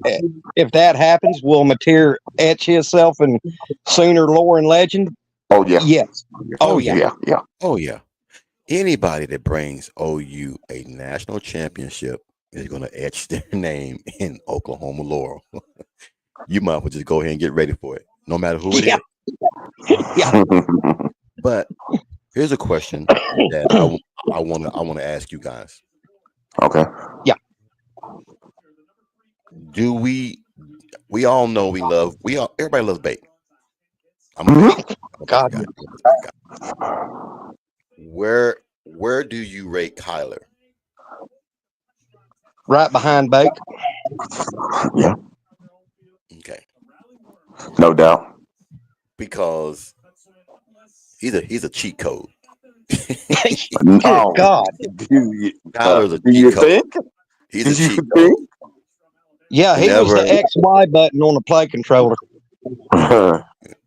if that happens, will Mateer etch himself in Sooner lore and legend? Oh yeah, Yes. oh Oh yeah, yeah. yeah. oh yeah. Anybody that brings OU a national championship is going to etch their name in Oklahoma Laurel. You might as well just go ahead and get ready for it, no matter who it Yeah. is. Yeah. But here's a question that I want to ask you guys. Okay. Do we all know everybody loves bacon. I'm a Mhm. bacon. I'm a bacon God. guy. I'm a bacon guy. Where do you rate Kyler? Right behind Bake. Yeah, Okay, no doubt. because he's a cheat code. Good Oh, God. Kyler's a do you cheat code. think? He's Do a you cheat code. think? Yeah, he was Whenever the XY button on the play controller.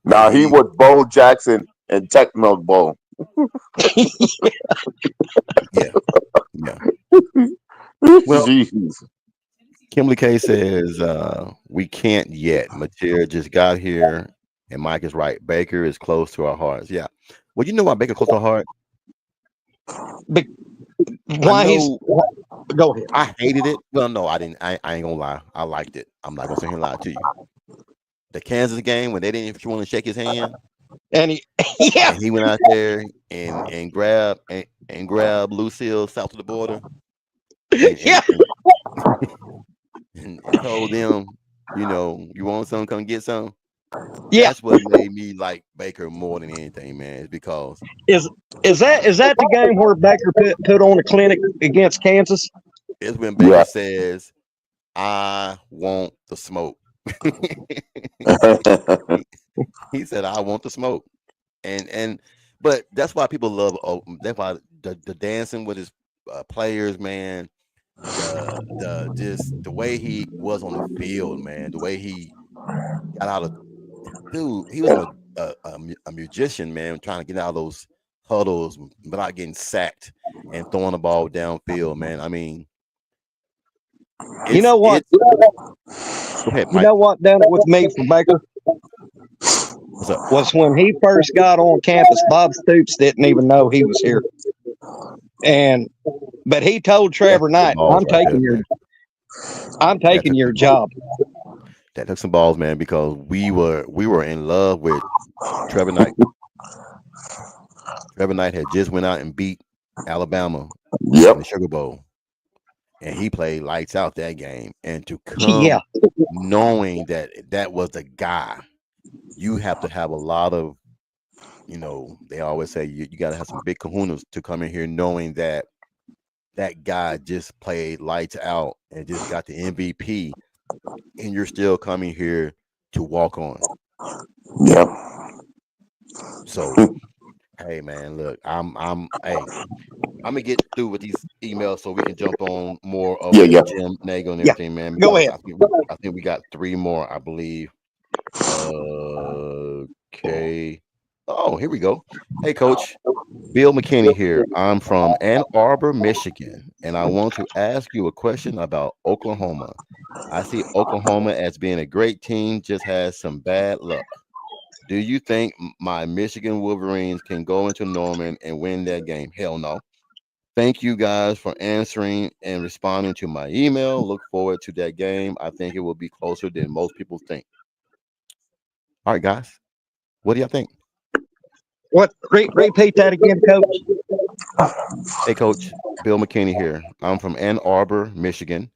Now he he was Bo Jackson and Techno Bowl. yeah, yeah. Well, Jeez. Kimberly K says we can't yet. Mateer just got here, and Mike is right. Baker is close to our hearts. Yeah. Well, you know why Baker close to our heart? Why he's know go ahead. I hated it. Well, no, I didn't. I ain't gonna lie. I liked it. I'm not gonna sit here and lie to you. The Kansas game when they didn't even want to shake his hand, And yeah, and he went out there and grabbed Lucille south of the border, and yeah, and told them, you want some, come get some. yeah. That's what made me like Baker more than anything, man. Is because Is that the game where Baker put on a clinic against Kansas? it's when Baker Yeah. says, "I want the smoke." He said, "I want the smoke," but that's why people love. That's why the dancing with his players, man. The way he was on the field, man. The way he got out of, dude. He was a musician, man, trying to get out of those huddles without getting sacked and throwing the ball downfield, man. I mean, You know what? Go ahead, You Mike. know what done it with me for Baker What's up? was when he first got on campus. Bob Stoops didn't even know he was here, but he told Trevor Knight, Balls "I'm right taking there, your, man. I'm taking took your some job." That took some balls, man, because we were in love with Trevor Knight. Trevor Knight had just went out and beat Alabama in Yep. the Sugar Bowl, and he played lights out that game. And to Yeah, come knowing that was the guy, you have to have a lot of, they always say you got to have some big kahunas to come in here knowing that guy just played lights out and just got the MVP, and you're still coming here to walk on. Yep. So, hey man, look, I'm gonna get through with these emails so we can jump on more of Yeah. Jim Nagel and Yeah. everything, man. Go because ahead. I think we got 3 more, I believe. Okay. Oh, here we go. Hey, Coach. Bill McKinney here. I'm from Ann Arbor, Michigan, and I want to ask you a question about Oklahoma. I see Oklahoma as being a great team, just has some bad luck. Do you think my Michigan Wolverines can go into Norman and win that game? Hell no. Thank you guys for answering and responding to my email. Look forward to that game. I think it will be closer than most people think. All right, guys. What do y'all think? what? Repeat that again, Coach. Hey, Coach. Bill McKinney here. I'm from Ann Arbor, Michigan,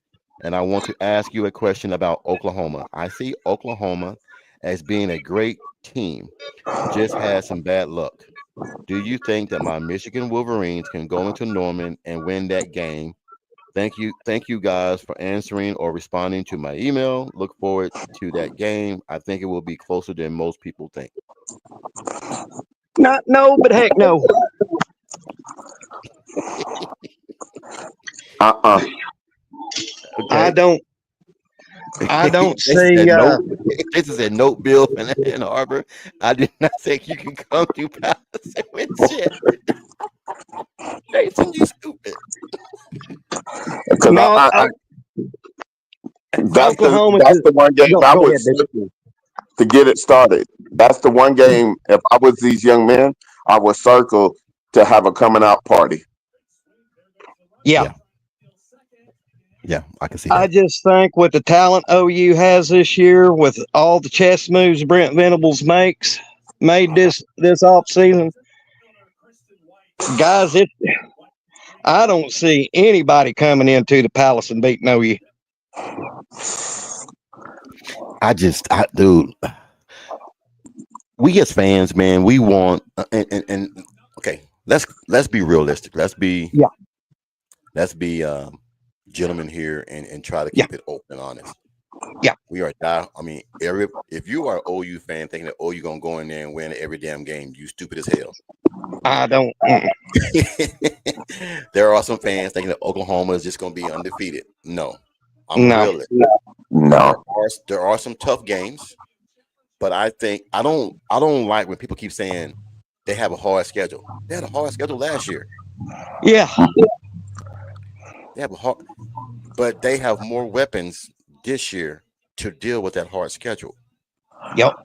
and I want to ask you a question about Oklahoma. I see Oklahoma as being a great team, just had some bad luck. Do you think that my Michigan Wolverines can go into Norman and win that game? Thank you guys for answering or responding to my email. Look forward to that game. I think it will be closer than most people think. Not no, but heck no. Uh-uh. I Okay. don't. I don't Jason see. said note. Jason said note, Bill and Ann Arbor. I did not think you can come to Palace with shit. Jason, you stupid. Because No, that's Oklahoma. the one game Go, I go would ahead, Bishop. circle to get it started. That's the one game. If I was these young men, I would circle to have a coming out party. Yeah. Yeah, I can see I that. just think with the talent OU has this year, with all the chess moves Brent Venables made this off season, guys, I don't see anybody coming into the Palace and beating OU. Dude, we as fans, man, we want and okay, let's be realistic. Let's be gentlemen here and try to keep it open and honest. Yeah, we are. I mean, if you are an OU fan thinking that OU gonna go in there and win every damn game, you stupid as hell. I don't. There are some fans thinking that Oklahoma is just gonna be undefeated. No, I'm No. realist. No. There are some tough games, but I don't like when people keep saying they have a hard schedule. They had a hard schedule last year. Yeah, They have but they have more weapons this year to deal with that hard schedule. yep.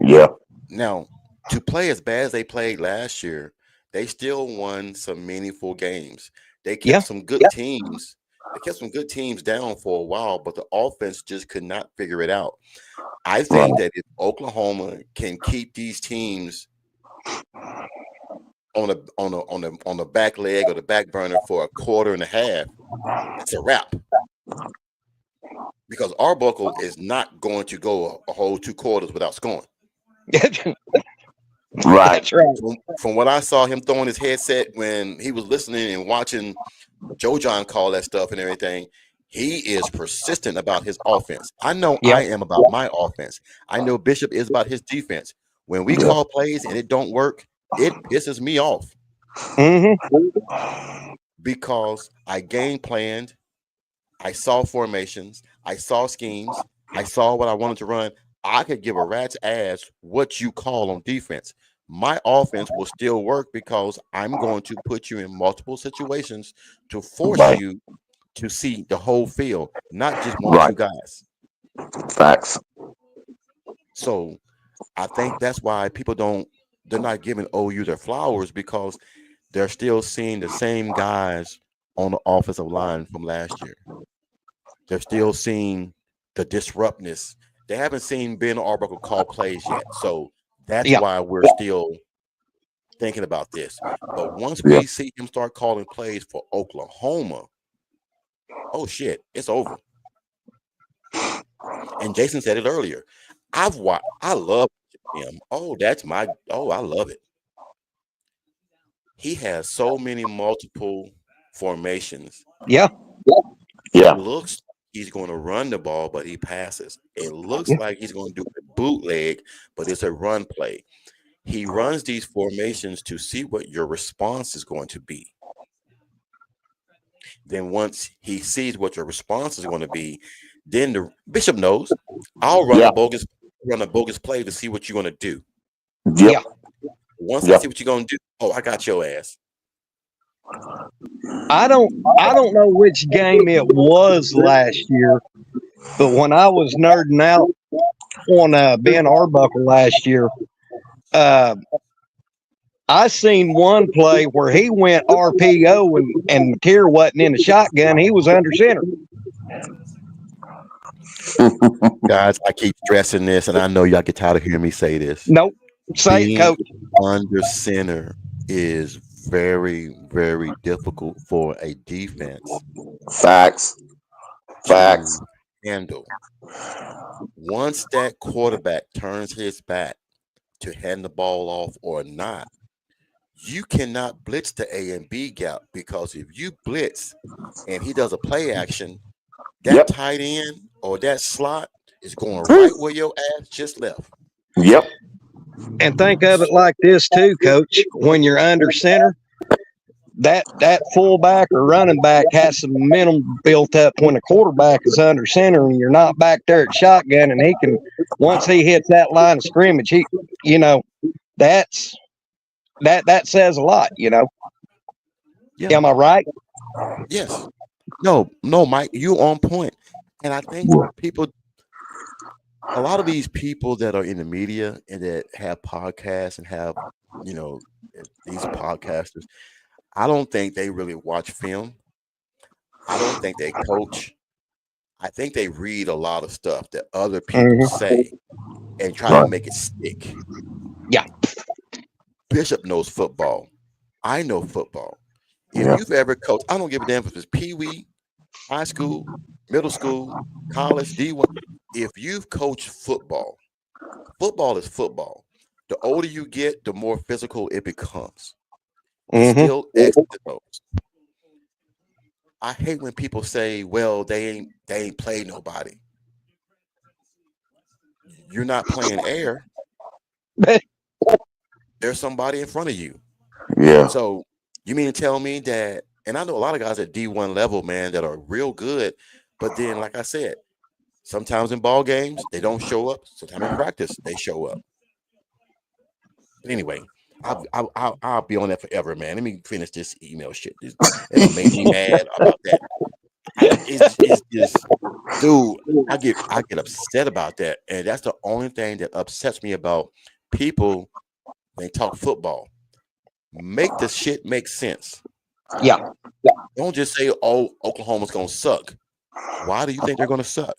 Yeah. Now, to play as bad as they played last year, they still won some meaningful games. They kept some good teams. They kept some good teams down for a while, but the offense just could not figure it out. I think that if Oklahoma can keep these teams on the back leg or the back burner for a quarter and a half, it's a wrap. Because Arbuckle is not going to go a whole 2 quarters without scoring. Right. That's right. From what I saw him throwing his headset when he was listening and watching Joe John call that stuff and everything, he is persistent about his offense. I know I am about my offense. I know Bishop is about his defense. When we call plays and it don't work, it pisses me off. Because I game planned, I saw formations, I saw schemes, I saw what I wanted to run. I could give a rat's ass what you call on defense. My offense will still work because I'm going to put you in multiple situations to force you to see the whole field, not just one or two guys. Facts. So I think that's why they're not giving OU their flowers, because they're still seeing the same guys on the offensive line from last year. They're still seeing the disruptness. They haven't seen Ben Arbuckle call plays yet. So that's why we're still thinking about this. But once we see him start calling plays for Oklahoma, oh shit, it's over. And Jason said it earlier. I love him. I love it. He has so many multiple formations. Yeah. It looks like he's going to run the ball, but he passes. It looks like he's going to do a bootleg, but it's a run play. He runs these formations to see what your response is going to be. Then once he sees what your response is going to be, then the Bishop knows I'll run a bogus play to see what you're going to do. Once I see what you're going to do, oh, I got your ass. I don't know which game it was last year, but when I was nerding out on Ben Arbuckle last year, I seen one play where he went RPO and McKeer wasn't in the shotgun. He was under center. Guys, I keep stressing this, and I know y'all get tired of hearing me say this. Nope. Say it, Coach. Under center is very, very difficult for a defense. Facts. Handle. Once that quarterback turns his back to hand the ball off or not, you cannot blitz the A and B gap, because if you blitz and he does a play action, that Yep. tight end or that slot is going right where your ass just left. Yep. And think of it like this too, Coach. When you're under center, that fullback or running back has some momentum built up when the quarterback is under center and you're not back there at shotgun, and he can, once he hits that line of scrimmage, he, you know, that says a lot, you know. Yeah. Am I right? Yes. No, Mike, you on point. And I think people, a lot of these people that are in the media and that have podcasts and have, you know, these podcasters, I don't think they really watch film. I don't think they coach. I think they read a lot of stuff that other people say and try to make it stick. Yeah. Bishop knows football. I know football. If you've ever coached, I don't give a damn if it's Pee-wee, high school, middle school, college, D1. If you've coached football, football is football. The older you get, the more physical it becomes. It's still X to those. I hate when people say, well, they ain't played nobody. You're not playing air. There's somebody in front of you. Yeah. So you mean to tell me that, and I know a lot of guys at D1 level, man, that are real good, but then, like I said, sometimes in ball games, they don't show up. Sometimes in practice, they show up. But anyway, I'll be on that forever, man. Let me finish this email shit. It made me mad about that. It's just, dude, I get upset about that. And that's the only thing that upsets me about people when they talk football. Make the shit make sense. Yeah. Don't just say, oh, Oklahoma's gonna suck. Why do you think they're gonna suck?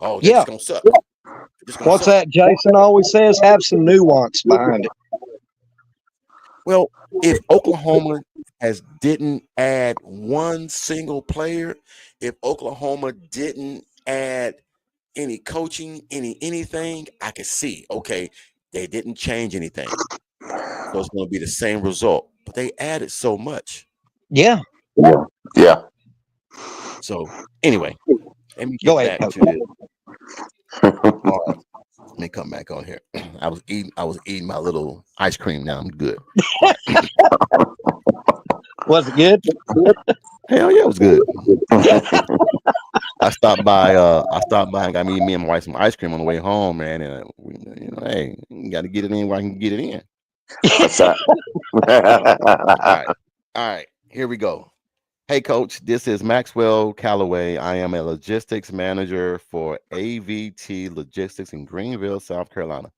Oh, they're just gonna suck. What's that Jason always says? Have some nuance behind it. Well, if Oklahoma didn't add one single player, if Oklahoma didn't add any coaching, anything, I could see, okay, they didn't change anything. So it's going to be the same result. But they added so much. Yeah. Yeah. So anyway, let me Go get ahead, back to this. All right. Let me come back on here. I was eating my little ice cream. Now I'm good. Was it good? Hell yeah, it was good. I stopped by and got me and my wife some ice cream on the way home, man. And you know, hey, you got to get it in where I can get it in. All right, here we go. Hey, Coach, this is Maxwell Calloway. I am a logistics manager for AVT Logistics in Greenville, South Carolina.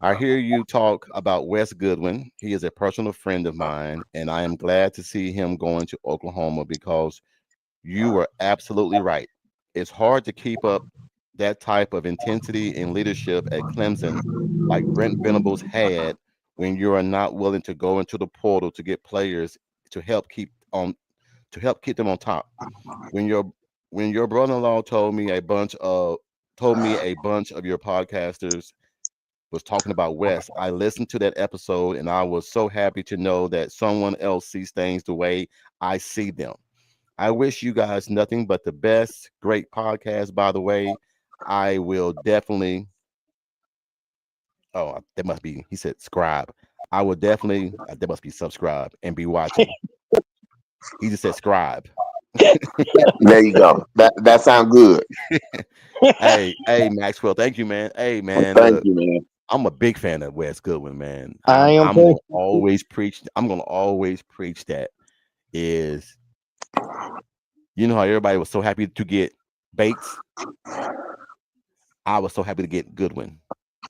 I hear you talk about Wes Goodwin. He is a personal friend of mine, and I am glad to see him going to Oklahoma because you were absolutely right. It's hard to keep up that type of intensity and leadership at Clemson like Brent Venables had when you are not willing to go into the portal to get players to help keep them on top. When your brother-in-law told me a bunch of your podcasters was talking about Wes, I listened to that episode and I was so happy to know that someone else sees things the way I see them. I wish you guys nothing but the best. Great podcast, by the way. I will definitely. Oh, that must be. He said scribe. I will definitely. That must be subscribe and be watching. He just said scribe. There you go. That sounds good. Hey, Maxwell. Thank you, man. Hey, man. Thank you, man. I'm a big fan of Wes Goodwin, man. I'm gonna always preach. I'm gonna always preach that. Is you know how everybody was so happy to get Bates? I was so happy to get Goodwin.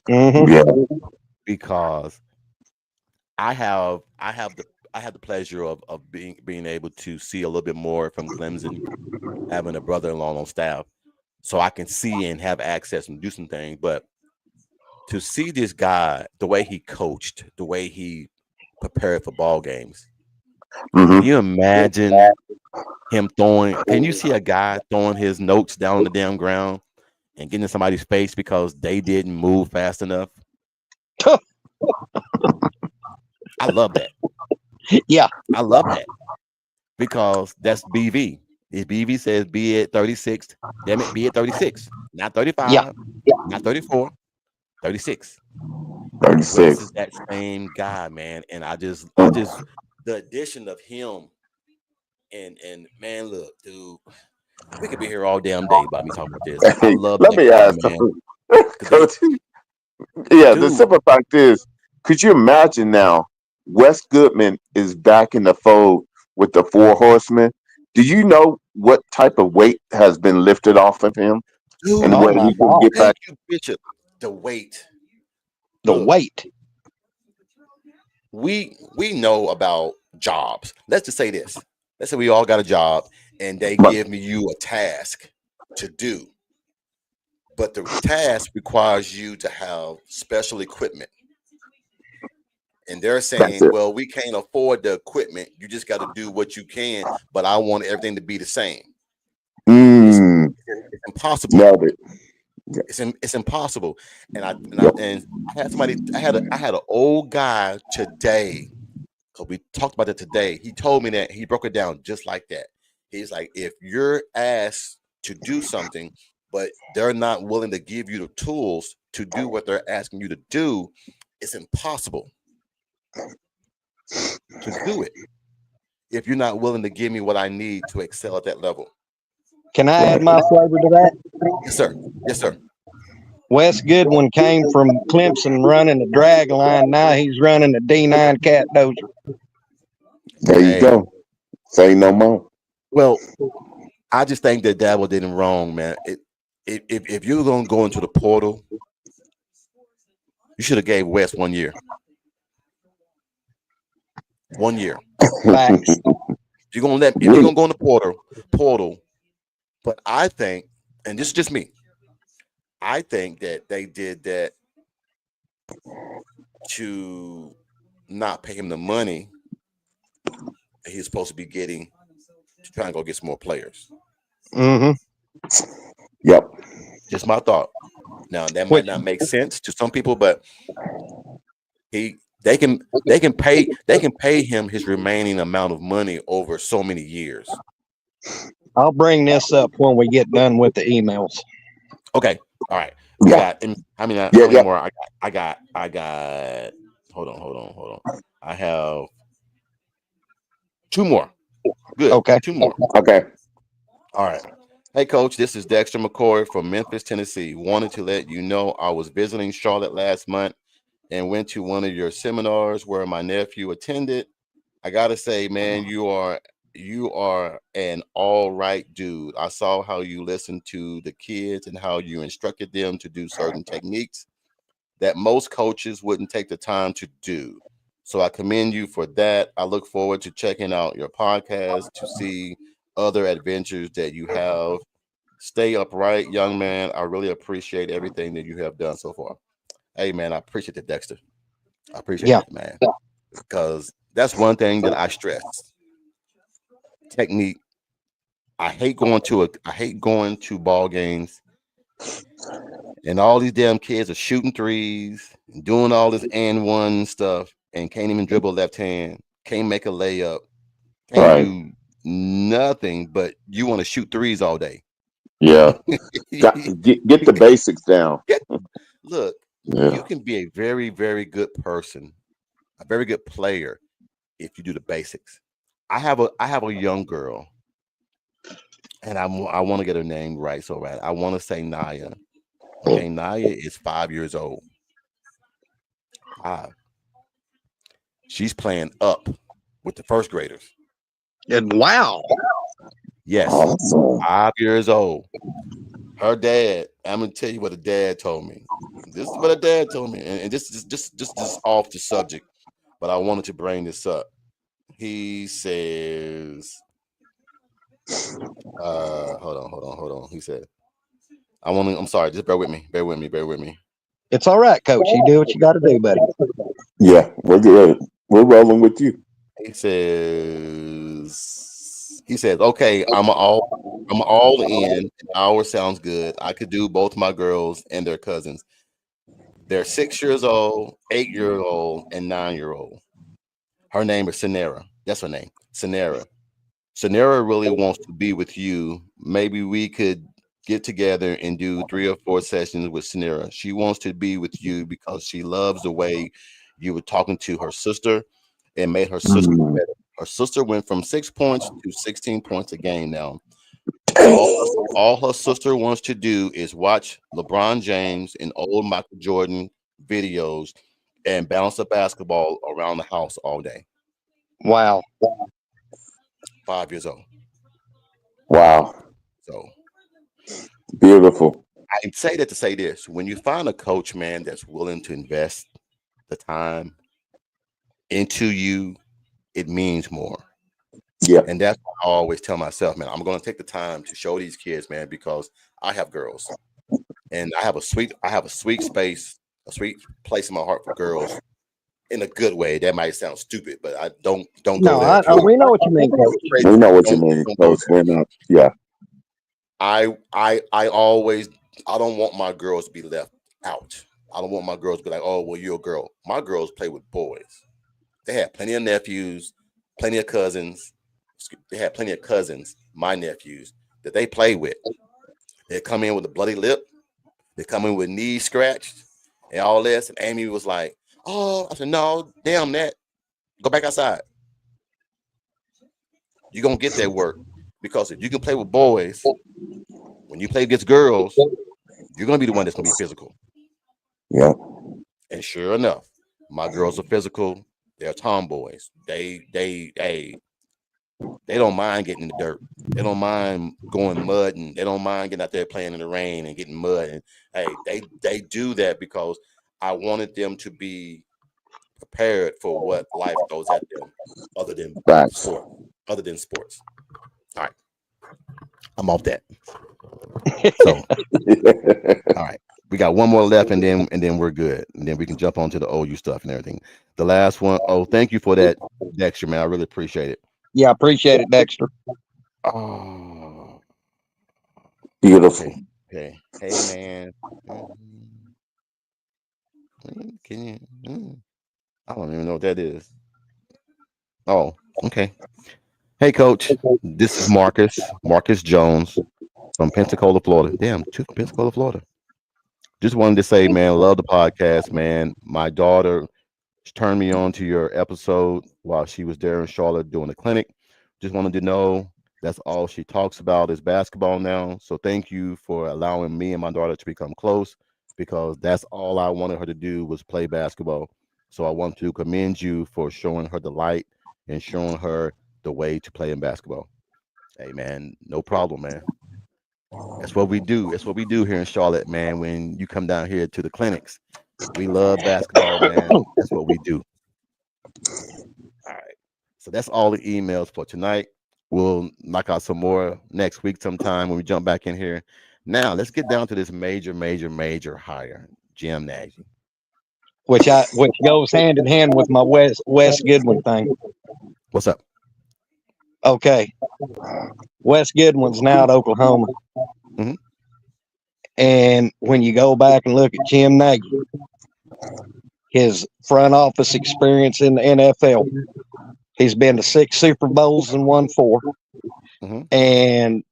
Yeah. Because I have the pleasure of being able to see a little bit more from Clemson, having a brother-in-law on staff, so I can see and have access and do some things. But to see this guy, the way he coached, the way he prepared for ball games, can you imagine him throwing? Can you see a guy throwing his notes down on the damn ground and getting in somebody's face because they didn't move fast enough? I love that. Yeah. I love that because that's BV. If BV says be at 36, damn it, be at 36, not 35, not 34, 36. Wes 36. is that same guy, man. And the addition of him and man, look, dude, we could be here all damn day about me talking about this. I Hey, love let that me guy, ask man. something. Cause they, Coach, yeah, the dude, simple fact is, could you imagine now Wes Goodman is back in the fold with the Four Horsemen? Do you know what type of weight has been lifted off of him and dude, Oh where my he can God. get thank back? you, Bishop. The weight. The Look, weight. we know about jobs. Let's just say this. Let's say we all got a job and they But give me you a task to do, but the task requires you to have special equipment. And they're that's saying, it. well, we can't afford the equipment. You just got to do what you can, but I want everything to be the same. It's, Mm, it's impossible. nailed it. It's impossible. And Yep. I had somebody. I had an old guy today. Cause we talked about it today. He told me that he broke it down just like that. He's like, if you're asked to do something, but they're not willing to give you the tools to do what they're asking you to do, it's impossible to do it if you're not willing to give me what I need to excel at that level. Can I add Right. my flavor to that? Yes, sir. Yes, sir. Wes Goodwin came from Clemson running the drag line. Now he's running the D9 cat dozer. There you Hey, go. Say no more. well, I just think that Dabble did him wrong, man. If you're gonna go into the portal, you should have gave West 1 year. 1 year. Facts. If you're gonna go in the portal, but I think, and this is just me, I think that they did that to not pay him the money that he's supposed to be getting to try and go get some more players. Mm-hmm. Yep. Just my thought. Now that might Which not make sense to some people, but they can pay him his remaining amount of money over so many years. I'll bring this up when we get done with the emails. Okay, all right. Yeah. How many Yeah. more? I got. Hold on. I have 2 more. Good. Okay. 2 more. Okay. All right. Hey, Coach, this is Dexter McCoy from Memphis, Tennessee. Wanted to let you know I was visiting Charlotte last month and went to one of your seminars where my nephew attended. I gotta say, man, you are an all right dude. I saw how you listened to the kids and how you instructed them to do certain techniques that most coaches wouldn't take the time to do. So I commend you for that. I look forward to checking out your podcast to see other adventures that you have. Stay upright, young man. I really appreciate everything that you have done so far. Hey, man, I appreciate it, Dexter. I appreciate Yeah. that, man. Because that's one thing that I stress. Technique. I hate going to ball games and all these damn kids are shooting threes and doing all this and one stuff and can't even dribble left hand, can't make a layup, can't Right. do nothing, but you want to shoot threes all day. Yeah. Get the basics down. Look, Yeah. you can be a very, very good person, a very good player if you do the basics. I have a young girl, and I want to get her name right. So right, I want to say Naya. Okay, Naya is 5 years old. 5. She's playing up with the first graders. And wow. Yes, Awesome. 5 years old. Her dad. I'm gonna tell you what the dad told me. This is what a dad told me, and just off the subject, but I wanted to bring this up. He says, hold on. He said, I'm sorry, just bear with me. It's all right, Coach. You do what you got to do, buddy. Yeah, we're good. We're rolling with you. He says, okay, I'm all in. An hour sounds good. I could do both my girls and their cousins. They're 6 years old, 8-year-old, and 9-year-old. Her name is Sanera. That's her name, Sanera. Sanera really wants to be with you. Maybe we could get together and do 3 or 4 sessions with Sanera. She wants to be with you because she loves the way you were talking to her sister and made her sister Mm. better. Her sister went from 6 points to 16 points a game now. All her sister wants to do is watch LeBron James and old Michael Jordan videos and bounce a basketball around the house all day. Wow. 5 years old. Wow. So Beautiful. I say that to say this: when you find a coach, man, that's willing to invest the time into you, it means more. Yeah. And that's what I always tell myself, man, I'm going to take the time to show these kids, man, because I have girls and I have a sweet space, a sweet place in my heart for girls in a good way. That might sound stupid, but I don't go No, there. we know what you mean, Coach. We know what you mean, Don't go Coach. there. We're not. Yeah. I don't want my girls to be left out. I don't want my girls to be like, oh, well, you're a girl. My girls play with boys. They have plenty of nephews, plenty of cousins. They had plenty of cousins, my nephews, that they play with. They come in with a bloody lip. They come in with knees scratched and all this. And Amy was like, oh, I said, no, damn that. Go back outside. You're going to get that work. Because if you can play with boys, when you play against girls, you're going to be the one that's going to be physical. Yeah. And sure enough, my girls are physical. They're tomboys. They don't mind getting in the dirt. They don't mind going mud, and they don't mind getting out there playing in the rain and getting mud. And hey, they do that because I wanted them to be prepared for what life throws at them, other than Facts. sports. All right, I'm off that. So, all right, we got one more left, and then we're good, and then we can jump onto the OU stuff and everything. The last one. Oh, thank you for that, Dexter, man. I really appreciate it. Yeah, I appreciate it, Dexter. Oh, Beautiful. okay. Hey, man. Can you? I don't even know what that is. Oh, okay. Hey, Coach. This is Marcus Jones from Pensacola, Florida. Damn, from Pensacola, Florida. Just wanted to say, man, love the podcast, man. My daughter turned me on to your episode while she was there in Charlotte doing the clinic. Just wanted to know that's all she talks about is basketball now. So thank you for allowing me and my daughter to become close, because that's all I wanted her to do was play basketball. So I want to commend you for showing her the light and showing her the way to play in basketball. Hey, man, no problem, man. That's what we do. That's what we do here in Charlotte, man. When you come down here to the clinics, we love basketball, man. That's what we do. All right. So that's all the emails for tonight. We'll knock out some more next week sometime when we jump back in here. Now, let's get down to this major hire, Jim Nagy. Which goes hand in hand with my Wes Goodwin thing. What's up? Okay. Wes Goodwin's now at Oklahoma. Mhm. And when you go back and look at Jim Nagy, his front office experience in the NFL, he's been to 6 Super Bowls and won 4. Mhm. And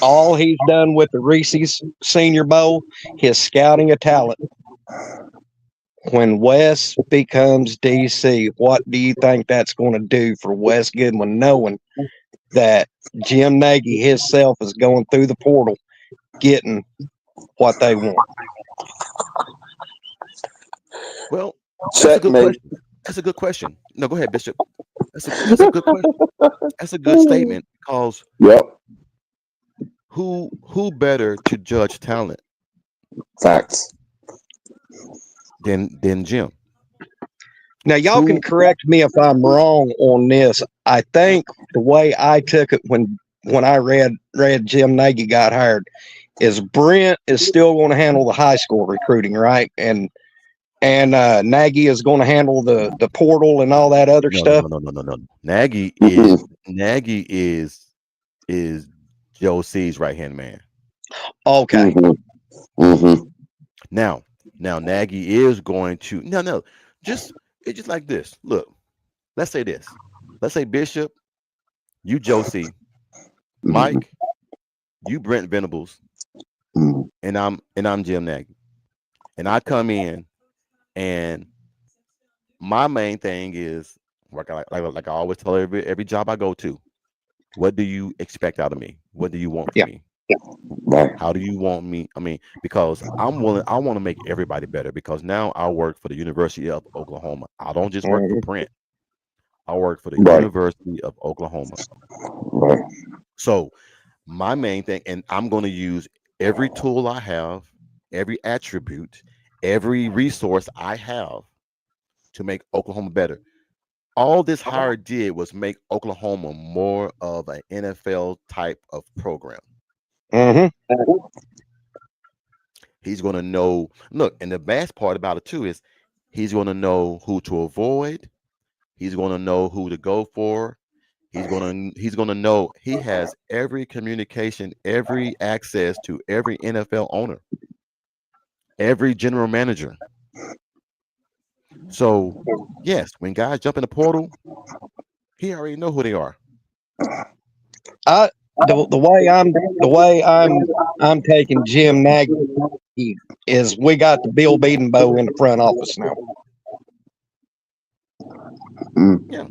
all he's done with the Reese's Senior Bowl, his scouting of talent. When Wes becomes DC, what do you think that's going to do for Wes Goodwin, knowing that Jim Nagy himself is going through the portal, getting what they want? Well, that's a good Checkmate. question. That's a good question. No, go ahead, Bishop. That's a good question. That's a good statement, because Yep. who better to judge talent Facts. than Jim? Now, y'all can correct me if I'm wrong on this. I think the way I took it when I read Jim Nagy got hired is Brent is still going to handle the high school recruiting, right? And Nagy is going to handle the portal and all that other stuff. No. Nagy is Joe C's right hand man. Okay. Now Nagy is going to it's just like this. Look, let's say this. Let's say Bishop, you Josie, Mhm. Mike, you Brent Venables, Mhm. and I'm Jim Nagy. And I come in, and my main thing is like I always tell every job I go to, what do you expect out of me? What do you want from Yeah. me? Right. How do you want me? I mean, because I want to make everybody better, because now I work for the University of Oklahoma. I don't just work for Mhm. Brent. I work for the Right. University of Oklahoma. Right. So my main thing, and I'm going to use every tool I have, every attribute, every resource I have to make Oklahoma better. All this hire did was make Oklahoma more of an NFL type of program. Mhm. He's going to know. Look, and the best part about it too is he's going to know who to avoid. He's going to know who to go for. He's going to know he has every communication, every access to every NFL owner, every general manager. So yes, when guys jump in the portal, he already know who they are. The way I'm taking Jim Nagy is we got the Bill Bedenbow in the front office now. Mm. Yeah.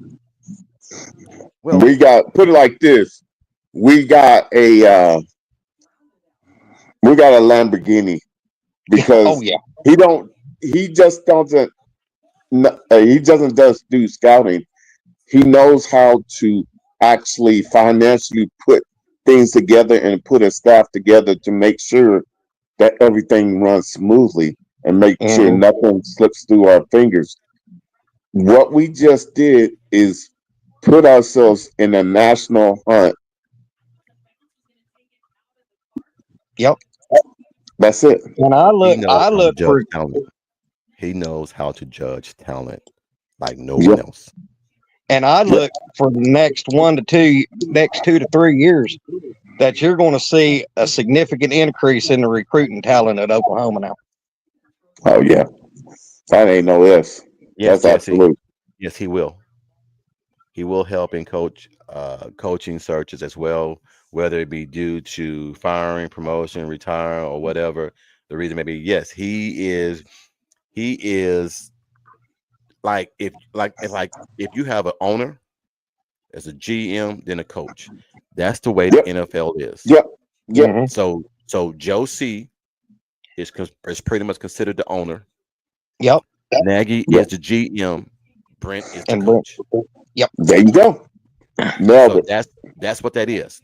Well, We got, put it like this. We got a Lamborghini, because Oh yeah. he just doesn't just do scouting. He knows how to actually financially put things together and put a staff together to make sure that everything runs smoothly and make sure Mhm. nothing slips through our fingers. What we just did is put ourselves in a national hunt. Yep. That's it. And he knows I how to look judge for talent. He knows how to judge talent like no Yep. one else. and I Yep. look for the next 2 to 3 years that you're going to see a significant increase in the recruiting talent at Oklahoma now. Oh yeah. That ain't no ifs. Yes, That's Jesse. absolute. Yes, he will. He will help in coaching searches as well, whether it be due to firing, promotion, retire, or whatever the reason may be. Yes, he is. He is if you have an owner as a GM, then a coach. That's the way the Yep. NFL is. Yep. Yep. Mhm. So Joe C is pretty much considered the owner. Yep. Nagy Yep. is the GM. Brent is the And Brent. coach. Yep. There you go. Nailed So it. that's what that is.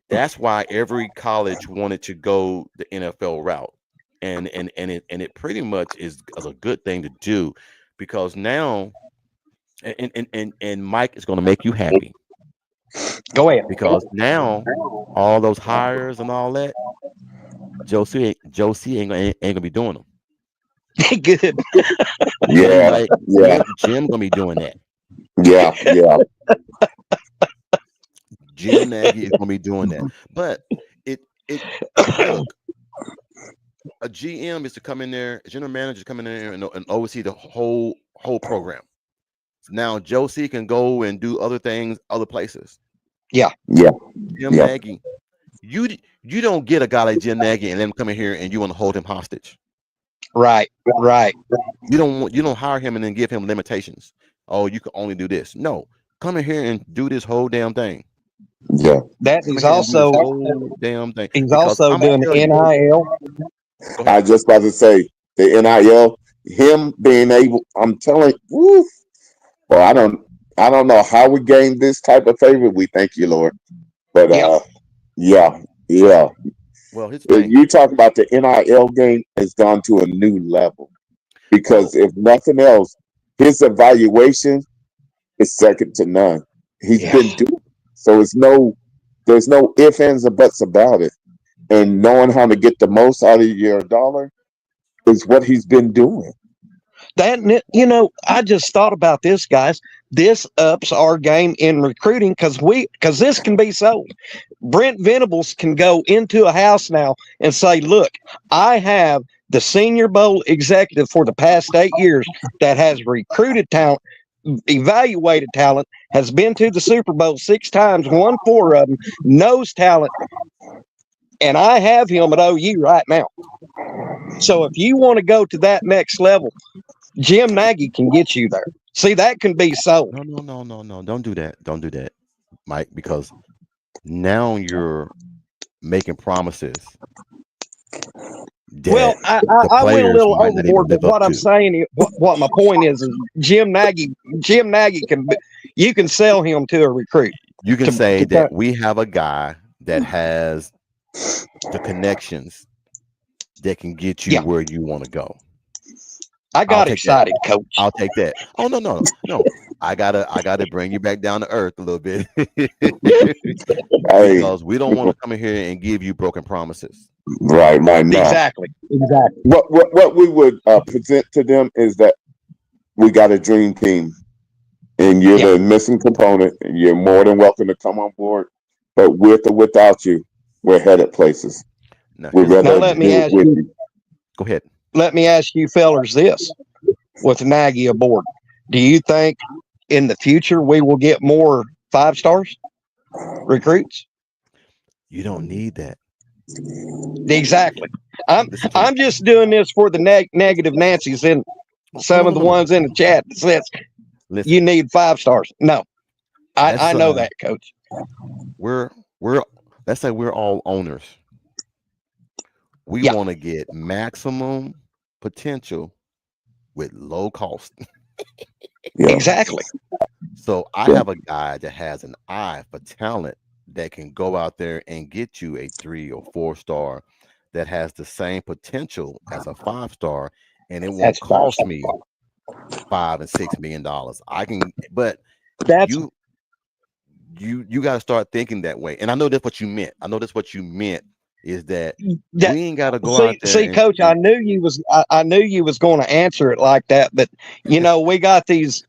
That's why every college wanted to go the NFL route, and it pretty much is a good thing to do, because now and Mike is going to make you happy, Go ahead. because now all those hires and all that, Josie ain't gonna be doing them. Good. Yeah. Yeah. Jim gonna be doing that. Yeah. Yeah. Jim Nagy is gonna be doing that. But it look, a GM is to come in there, a general manager to come in there and oversee the whole program. Now Joe C can go and do other things other places. Yeah. Yeah. Jim Yeah. Nagy, you don't get a guy like Jim Nagy and let him come in here and you want to hold him hostage. Right. Right. You don't hire him and then give him limitations. Oh, you can only do this. No, come in here and do this whole damn thing. Yeah. That Come is in here and do this also whole damn thing. he's Because also I'm gonna doing tell you. NIL. Go I ahead. just about to say the NIL, him being able, I'm telling, woo, well, I don't know how we gained this type of favor. We thank you, Lord. But Yeah. yeah. Well, here's the If thing. you talk about the NIL game, has gone to a new level, because if nothing else, his evaluation is second to none. He's Yeah. been doing it. So there's no ifs, ands, or buts about it. And knowing how to get the most out of your dollar is what he's been doing. I just thought about this, guys. This ups our game in recruiting because this can be sold. Brent Venables can go into a house now and say, "Look, I have the Senior Bowl executive for the past 8 years that has recruited talent. evaluated talent, has been to the Super Bowl 6 times, won 4 of them, knows talent, and I have him at OU right now. So if you want to go to that next level, Jim Nagy can get you there. See, that can be sold. No. Don't do that. Don't do that, Mike, because now you're making promises. Well, I went a little overboard, but what I'm saying, what my point is Jim Nagy can, you can sell him to a recruit. You can say that we have a guy that has the connections that can get you where you want to go. I got excited, Coach. I'll take that. Oh no. I gotta bring you back down to earth a little bit because we don't want to come in here and give you broken promises. Right now. Exactly. What we would present to them is that we got a dream team, and you're the missing component. And you're more than welcome to come on board, but with or without you, we're headed places. Now let me ask you. Go ahead. Let me ask you fellers this: with Nagy aboard, do you think in the future we will get more 5 stars recruits? You don't need that. Exactly. I'm just doing this for the negative Nancy's and some of the ones in the chat that says you need 5 stars. No, I know that, Coach. We're let's say we're all owners. We want to get maximum potential with low cost. Exactly. So I have a guy that has an eye for talent that can go out there and get you a 3 or 4 star that has the same potential as a 5 star, and it won't cost me $5 and $6 million. I can, but you got to start thinking that way. And I know that's what you meant. Is that we ain't got to go out there. See, Coach, I knew you was going to answer it like that, but we got these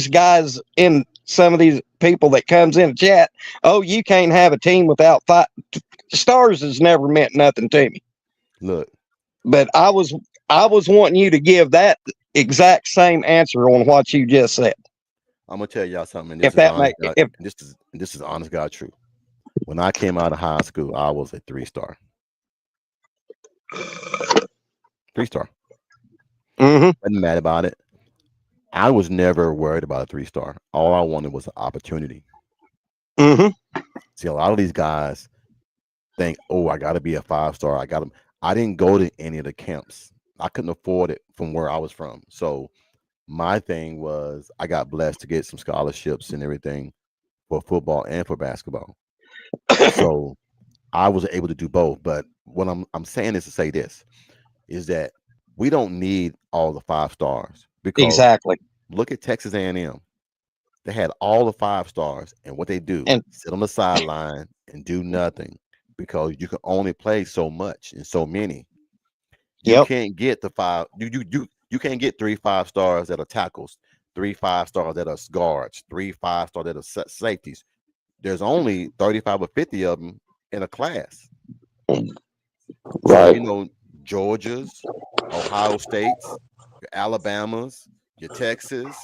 guys in, some of these people that comes in the chat. Oh, you can't have a team without 5 stars. Has never meant nothing to me. Look, but I was wanting you to give that exact same answer on what you just said. I'm gonna tell y'all something. This is honest God truth. When I came out of high school, I was a 3-star. 3-star. Wasn't mad about it. I was never worried about a 3-star. All I wanted was an opportunity. See, a lot of these guys think, "Oh, I got to be a 5-star. I got them." I didn't go to any of the camps. I couldn't afford it from where I was from. So my thing was, I got blessed to get some scholarships and everything for football and for basketball. So I was able to do both. But what I'm saying is to say this, is that we don't need all the 5 stars, because look at Texas A&M. They had all the 5 stars, and what they do, sit on the sideline and do nothing, because you can only play so much and so many. You can't get the 5. You can't get 3 5-stars that are tackles, 3 5-stars that are guards, 3 5-stars that are safeties. There's only 35 or 50 of them in a class. Right. So, Georgia's, Ohio State's, your Alabama's, your Texas,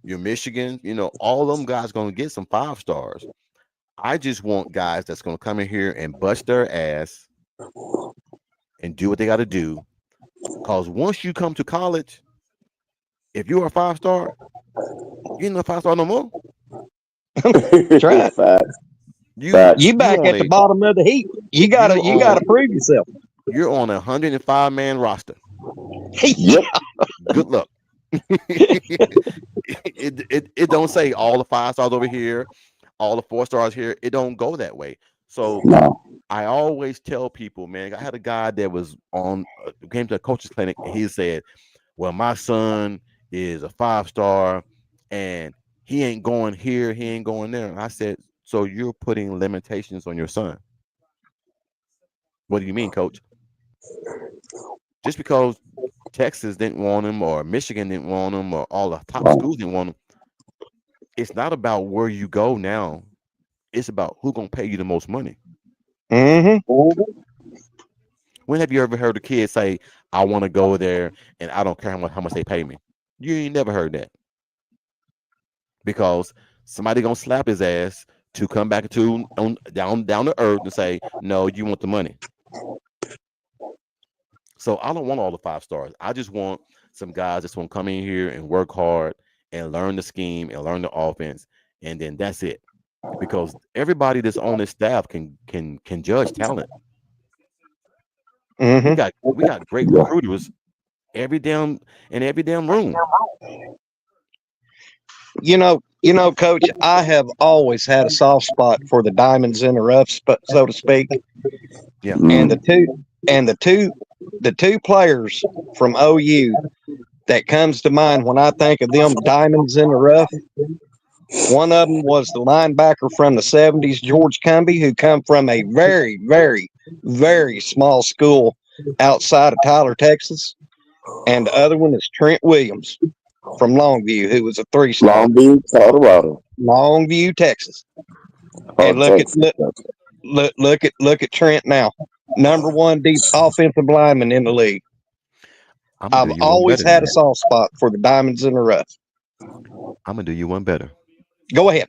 your Michigan, all of them guys going to get some 5 stars. I just want guys that's going to come in here and bust their ass and do what they got to do. Because once you come to college, if you're a 5-star, you ain't no 5-star no more. That's right. You back at the bottom of the heap. You gotta prove yourself. You're on a 105-man roster. Yep. Good luck. It don't say all the 5 stars over here, all the 4 stars here. It don't go that way. So I always tell people, man, I had a guy that was came to a coach's clinic, and he said, "Well, my son is a 5-star, and he ain't going here, he ain't going there." And I said, "So you're putting limitations on your son?" "What do you mean, Coach?" "Just because Texas didn't want him, or Michigan didn't want him, or all the top schools didn't want him, it's not about where you go now. It's about who's gonna pay you the most money." When have you ever heard a kid say, "I want to go there and I don't care how much they pay me"? You ain't never heard that. because somebody gonna slap his ass to come back to down to earth and say, no, you want the money. So I don't want all the 5 stars. I just want some guys that's gonna come in here and work hard and learn the scheme and learn the offense, and then that's it. Because everybody that's on this staff can judge talent. Mm-hmm. We got great recruiters in every damn room. You know, Coach, I have always had a soft spot for the diamonds in the rough, so to speak. Yeah. And the two players from OU that comes to mind when I think of them diamonds in the rough, one of them was the linebacker from the 70s, George Cumbie, who come from a very, very, very small school outside of Tyler, Texas. And the other one is Trent Williams from Longview, who was a 3-star. Longview, Colorado. Longview, Texas. And look at Trent now. Number 1 deep offensive lineman in the league. I've always had a soft spot for the diamonds in the rough. I'm gonna do you one better. Go ahead.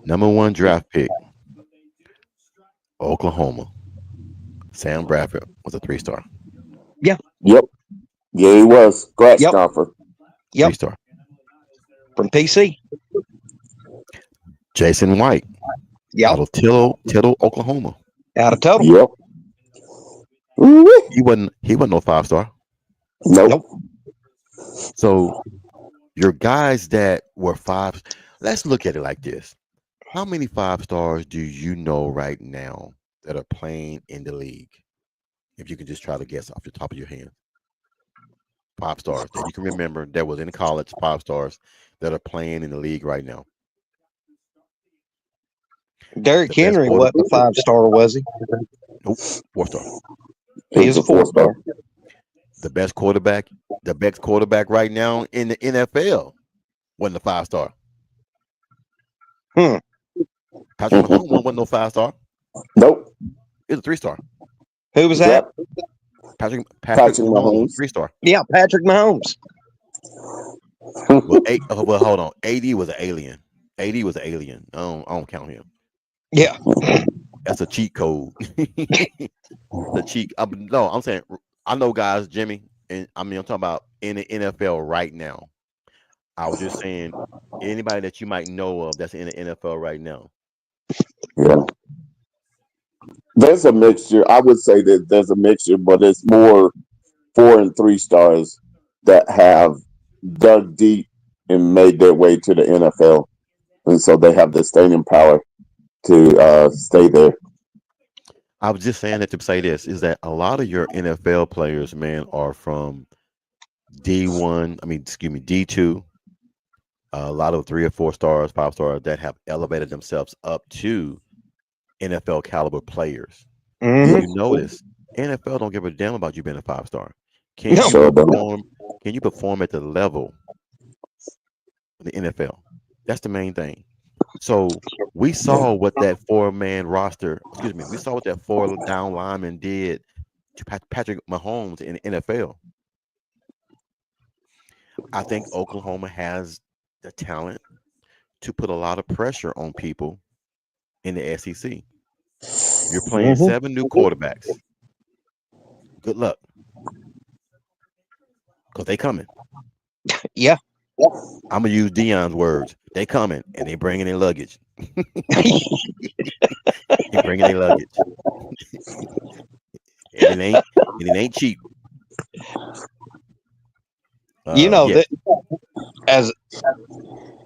Number 1 draft pick, Oklahoma. Sam Bradford was a 3-star. Yep. Yeah, he was. Grass stopper. Yep. 3-star. From PC. Jason White. Yep. Out of Tittle, Oklahoma. Out of Total. Yep. He wasn't no 5-star. Nope. So your guys that were 5, let's look at it like this. How many 5 stars do you know right now that are playing in the league? If you can just try to guess off the top of your head. 5 stars that you can remember that was in college, 5 stars that are playing in the league right now. Derrick Henry wasn't a 5-star, was he? Nope, 4-star. He's a 4-star. The best quarterback right now in the NFL wasn't a 5-star. Patrick Mahomes wasn't no 5-star. Nope. It was a 3-star. Who was that? Patrick Mahomes, 3-star. Yeah, Patrick Mahomes. Well, hold on. AD was an alien. I don't count him. Yeah. That's a cheat code. The cheat. I'm saying I know guys, Jimmy, and I'm talking about in the NFL right now. I was just saying anybody that you might know of that's in the NFL right now. Yeah. There's a mixture. I would say that there's a mixture, but it's more 4 and 3 stars that have dug deep and made their way to the NFL. And so they have the staying power to stay there. I was just saying that to say this is that a lot of your NFL players, man, are from D2. A lot of 3 or 4 stars, 5 stars that have elevated themselves up to NFL caliber players. Mm-hmm. You notice NFL don't give a damn about you being a 5-star. Can you perform at the level of the NFL? That's the main thing. So we saw what that 4-man roster, we saw what that 4 down lineman did to Patrick Mahomes in the NFL. I think Oklahoma has the talent to put a lot of pressure on people in the SEC. You're playing 7 new quarterbacks. Good luck. Because they coming. Yeah. I'm going to use Dion's words. They coming and they bringing their luggage. They bringing their luggage. and it ain't cheap. That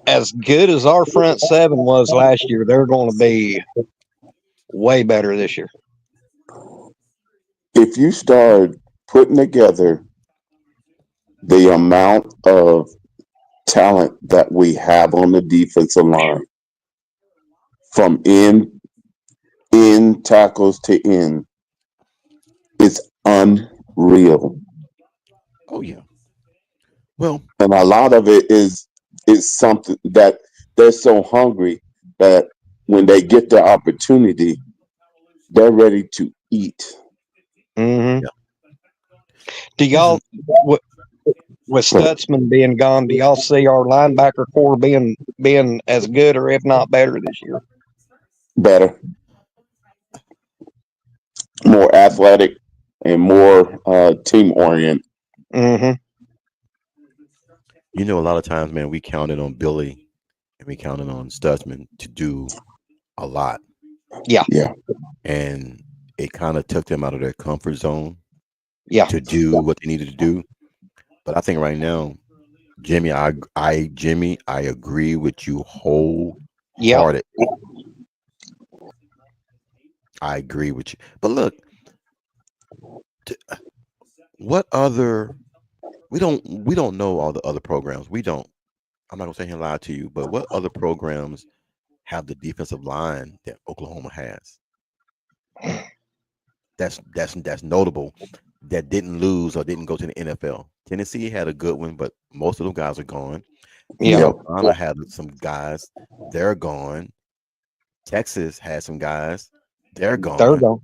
as good as our front 7 was last year, they're going to be way better this year. If you start putting together the amount of talent that we have on the defensive line, from in tackles to in, it's unreal. Oh yeah. Well, and a lot of it is something that they're so hungry that when they get the opportunity, they're ready to eat. Mm-hmm. Yeah. Do y'all with Stutzman being gone, do y'all see our linebacker core being as good or if not better this year? Better, more athletic, and more team oriented. Mm-hmm. You know, a lot of times, man, we counted on Billy and we counted on Stutzman to do a lot. Yeah. Yeah. And it kind of took them out of their comfort zone Yeah. to do what they needed to do. But I think right now, Jimmy, I agree with you wholehearted. I agree with you. But look, what other we don't know all the other programs. We don't. I'm not gonna say here and lie to you, but what other programs have the defensive line that Oklahoma has? That's notable. That didn't lose or didn't go to the NFL. Tennessee had a good one, but most of those guys are gone. Yeah. Carolina had some guys, they're gone. Texas had some guys, they're gone. They're gone.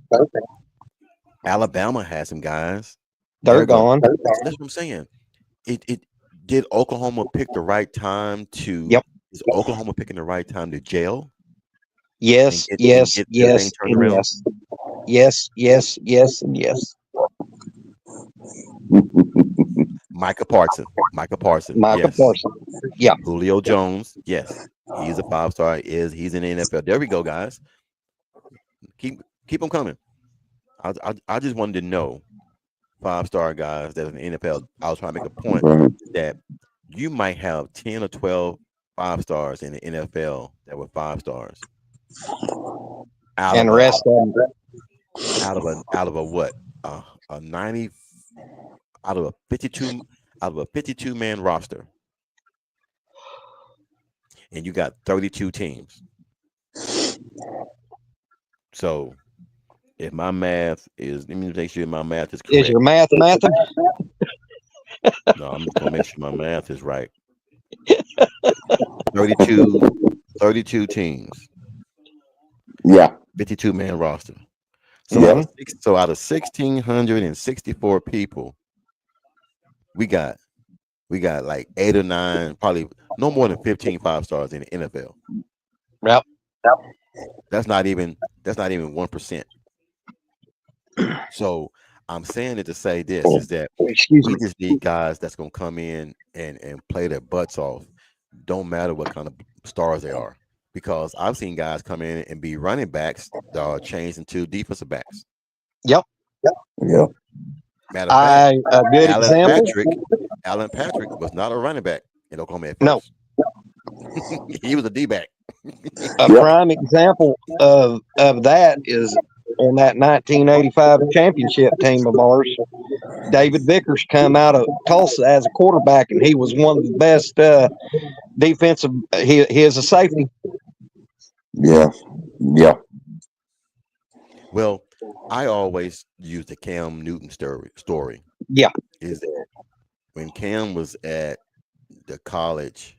Alabama had some guys, They're gone. That's what I'm saying. It did Oklahoma pick the right time to? Yep. Is Oklahoma picking the right time to jail? Yes, and yes, get yes, everything turned and around? yes. Yes, yes, yes, and yes. Micah Parsons. Micah Yes. Parsons. Yeah. Julio Jones. Yes. He's a 5-star. He's in the NFL. There we go, guys. Keep them coming. I just wanted to know 5-star guys that are in the NFL. I was trying to make a point that you might have 10 or 12 5-stars in the NFL that were 5 stars. And the rest of them. Out of a what? A 90 out of a 52 man roster. And you got 32 teams. So if my math is, let me make sure my math is correct. Is your math? No, I'm just gonna make sure my math is right. 32 teams. Yeah. 52 man roster. So, Yeah. out of 1,664 people, we got like 8 or 9, probably no more than 15 5-stars in the NFL. Yep. That's not even 1%. So I'm saying it to say this is that Excuse me. we just need guys that's gonna come in and play their butts off. Don't matter what kind of stars they are. Because I've seen guys come in and be running backs changed into defensive backs. Yep. Yeah. Matter of fact, A good example. Alan Patrick was not a running back in Oklahoma at No. first. He was a D-back. A prime example of that is on that 1985 championship team of ours. David Vickers come out of Tulsa as a quarterback, and he was one of the best defensive. He is a safety. Yeah. Yeah. Well, I always use the Cam Newton story. Yeah. Is that when Cam was at the college,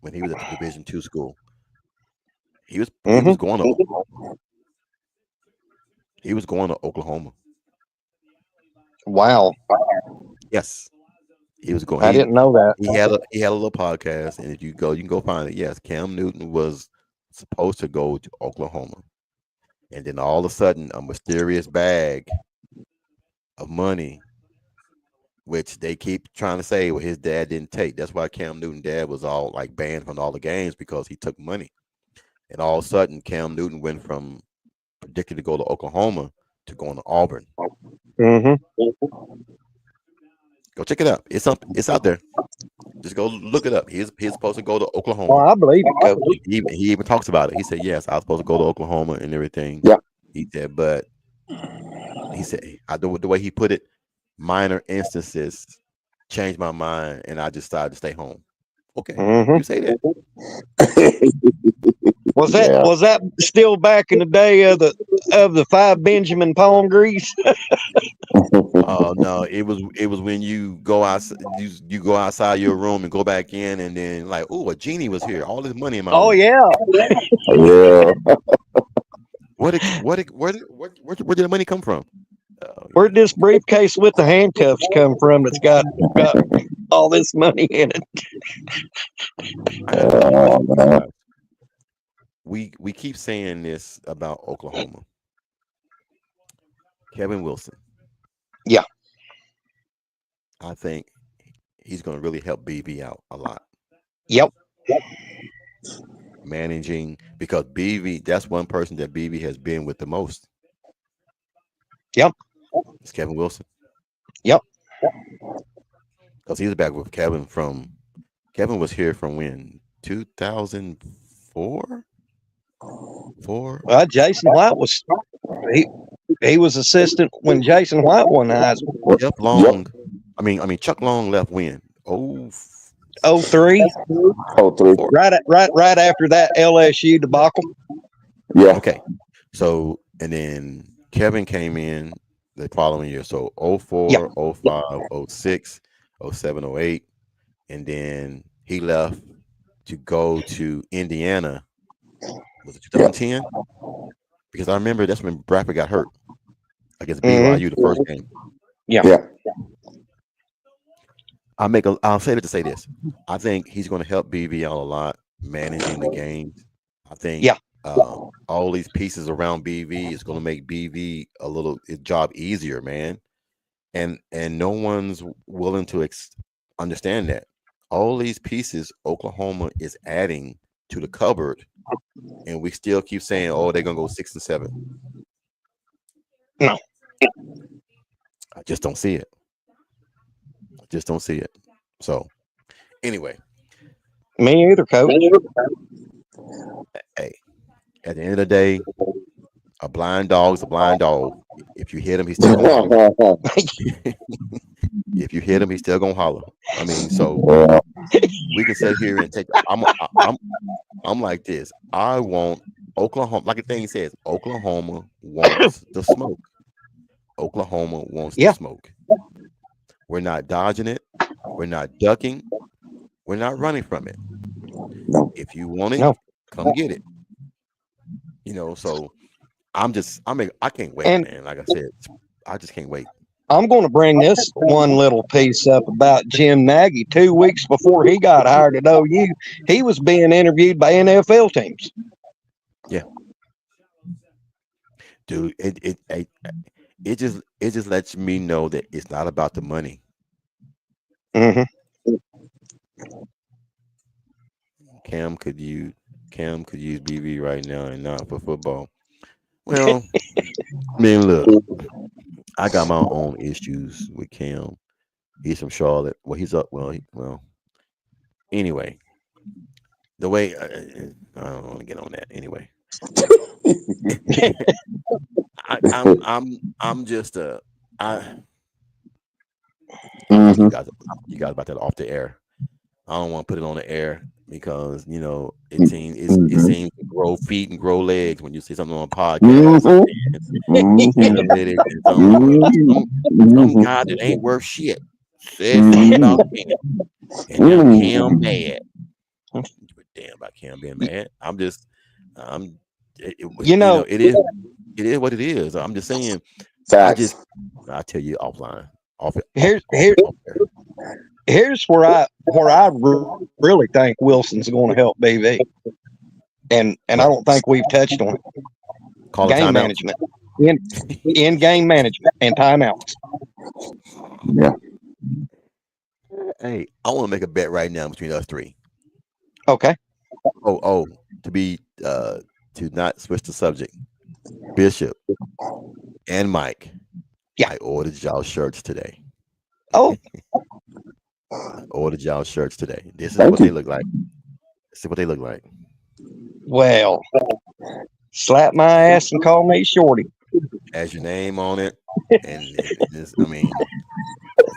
when he was at the Division II school, he was going to Oklahoma. He was going to Oklahoma. Wow. Yes. He was going. I didn't know that. He had a little podcast, and if you can go find it. Yes, Cam Newton was supposed to go to Oklahoma, and then all of a sudden, a mysterious bag of money, which they keep trying to say, well, his dad didn't take. That's why Cam Newton's dad was all like banned from all the games because he took money, and all of a sudden, Cam Newton went from predicted to go to Oklahoma to going to Auburn. Go check it out. It's out there. Just go look it up. He's supposed to go to Oklahoma. Oh, I believe it, Coach. He even talks about it. He said, yes, I was supposed to go to Oklahoma and everything. Yeah. He said, but he said, the way he put it, minor instances changed my mind and I just decided to stay home. Okay. You say that. Was that still back in the day of the 5 Benjamin palm grease? Oh no, it was when you go outside, you go outside your room and go back in, and then like, oh, a genie was here. All this money in my room. Yeah. Yeah. Where did the money come from? Where'd this briefcase with the handcuffs come from that's got all this money in it? We keep saying this about Oklahoma. Kevin Wilson. Yeah. I think he's going to really help BV out a lot. Yep. Managing, because BV, that's one person that BV has been with the most. Yep. It's Kevin Wilson. Yep. Because he was back with Kevin was here from when? 2004? Well, Jason White was he was assistant when Jason White won the Heisman. Chuck Long. I mean Chuck Long left when? 03. 03. Right after that LSU debacle. Yeah. Okay. So, and then Kevin came in the following year. So 04, 05, 06, 07, 08. And then he left to go to Indiana. Was it 2010? Because I remember that's when Bradford got hurt against BYU the first game. Yeah. I'll say that to say this. I think he's going to help BV out a lot managing the games. I think all these pieces around BV is going to make BV his job easier, man. And no one's willing to understand that. All these pieces Oklahoma is adding to the cupboard, and we still keep saying, "Oh, they're gonna go 6 and 7." No, I just don't see it. So, anyway, me either, Coach. Hey, at the end of the day, a blind dog's a blind dog. If you hit him, he's still gonna holler. If you hit him, he's still gonna holler. I mean, so we can sit here and take. I'm like this. I want Oklahoma, like the thing says, Oklahoma wants the smoke. Oklahoma wants the smoke. We're not dodging it. We're not ducking. We're not running from it. If you want it, come get it. So I can't wait, man. Like I said, I just can't wait. I'm going to bring this one little piece up about Jim Nagy. 2 weeks before he got hired at OU, he was being interviewed by NFL teams. Yeah, dude, it just lets me know that it's not about the money. Mm-hmm. Cam could use BV right now and not for football. Well, man, look. I got my own issues with Cam. He's from Charlotte. Well, he's up. Well. Anyway, the way I don't want to get on that. Anyway, I'm just you guys about that off the air. I don't want to put it on the air because it seems to grow feet and grow legs when you see something on a podcast. Some guy that ain't worth shit says something about Cam, and now Cam mad. Damn about Cam being mad. It is what it is. I'm just saying. I'll tell you offline. Here's where I really think Wilson's going to help BV, and I don't think we've touched on it. Game management, in game management, and timeouts. Yeah. Hey, I want to make a bet right now between us three. Okay. To not switch the subject, Bishop and Mike. Yeah. I ordered y'all shirts today. Oh. I ordered y'all shirts today. This is they look like. This is what they look like. Well, slap my ass and call me Shorty. Has your name on it, and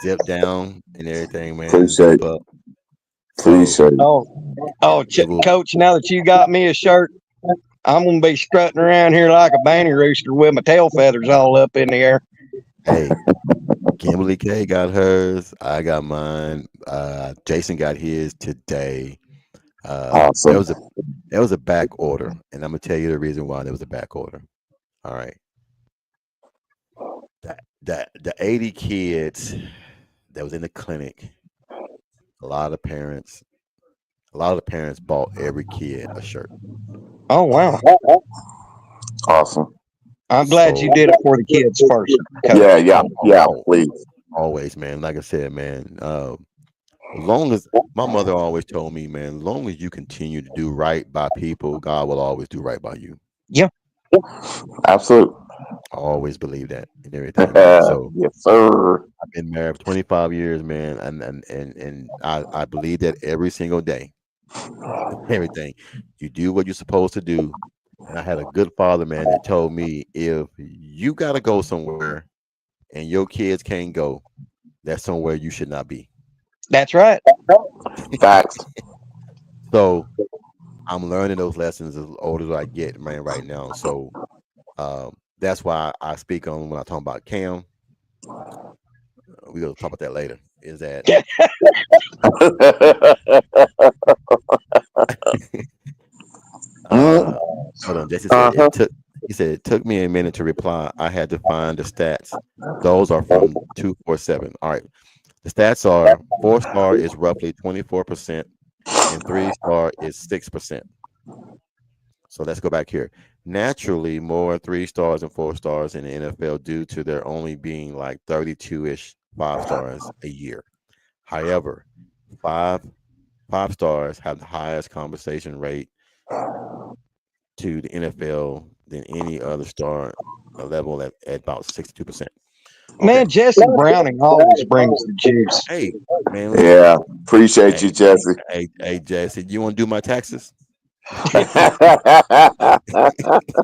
zip down and everything, man. Appreciate it. Coach, now that you got me a shirt, I'm gonna be strutting around here like a banty rooster with my tail feathers all up in the air. Hey, Kimberly K got hers. I got mine. Jason got his today. Awesome. There was a back order, and I'm gonna tell you the reason why there was a back order. All right. the 80 kids that was in the clinic, a lot of the parents bought every kid a shirt. Oh wow. Awesome. I'm glad you So did it for the kids first, Coach. Yeah, please. always, man. Like I said, man. Long as my mother always told me, man, long as you continue to do right by people, God will always do right by you. Absolutely. I always believe that and everything, man. So Yes, sir. I've been married for 25 years, man, and I believe that every single day. Everything you do what you're supposed to do. And I had a good father, man, that told me if you gotta go somewhere and your kids can't go, that's somewhere you should not be. That's right. Facts. So I'm learning those lessons as old as I get, man, right now. So that's why I speak on when I talk about Cam. We're gonna talk about that later. Is that Mm, hold on, Jesse said uh-huh. it took me a minute to reply. I had to find the stats. Those are from 247. All right. The stats are 4-star is roughly 24%, and 3-star is 6%. So let's go back here. Naturally, more 3-stars and 4-stars in the NFL due to there only being like 32-ish 5-stars a year. However, five 5-stars have the highest conversation rate to the NFL than any other star level at about 62%. Okay. Man, Jesse Browning always brings the juice. Hey, man, listen. Yeah. Appreciate Hey, you, Jesse. hey, Jesse, you want to do my taxes?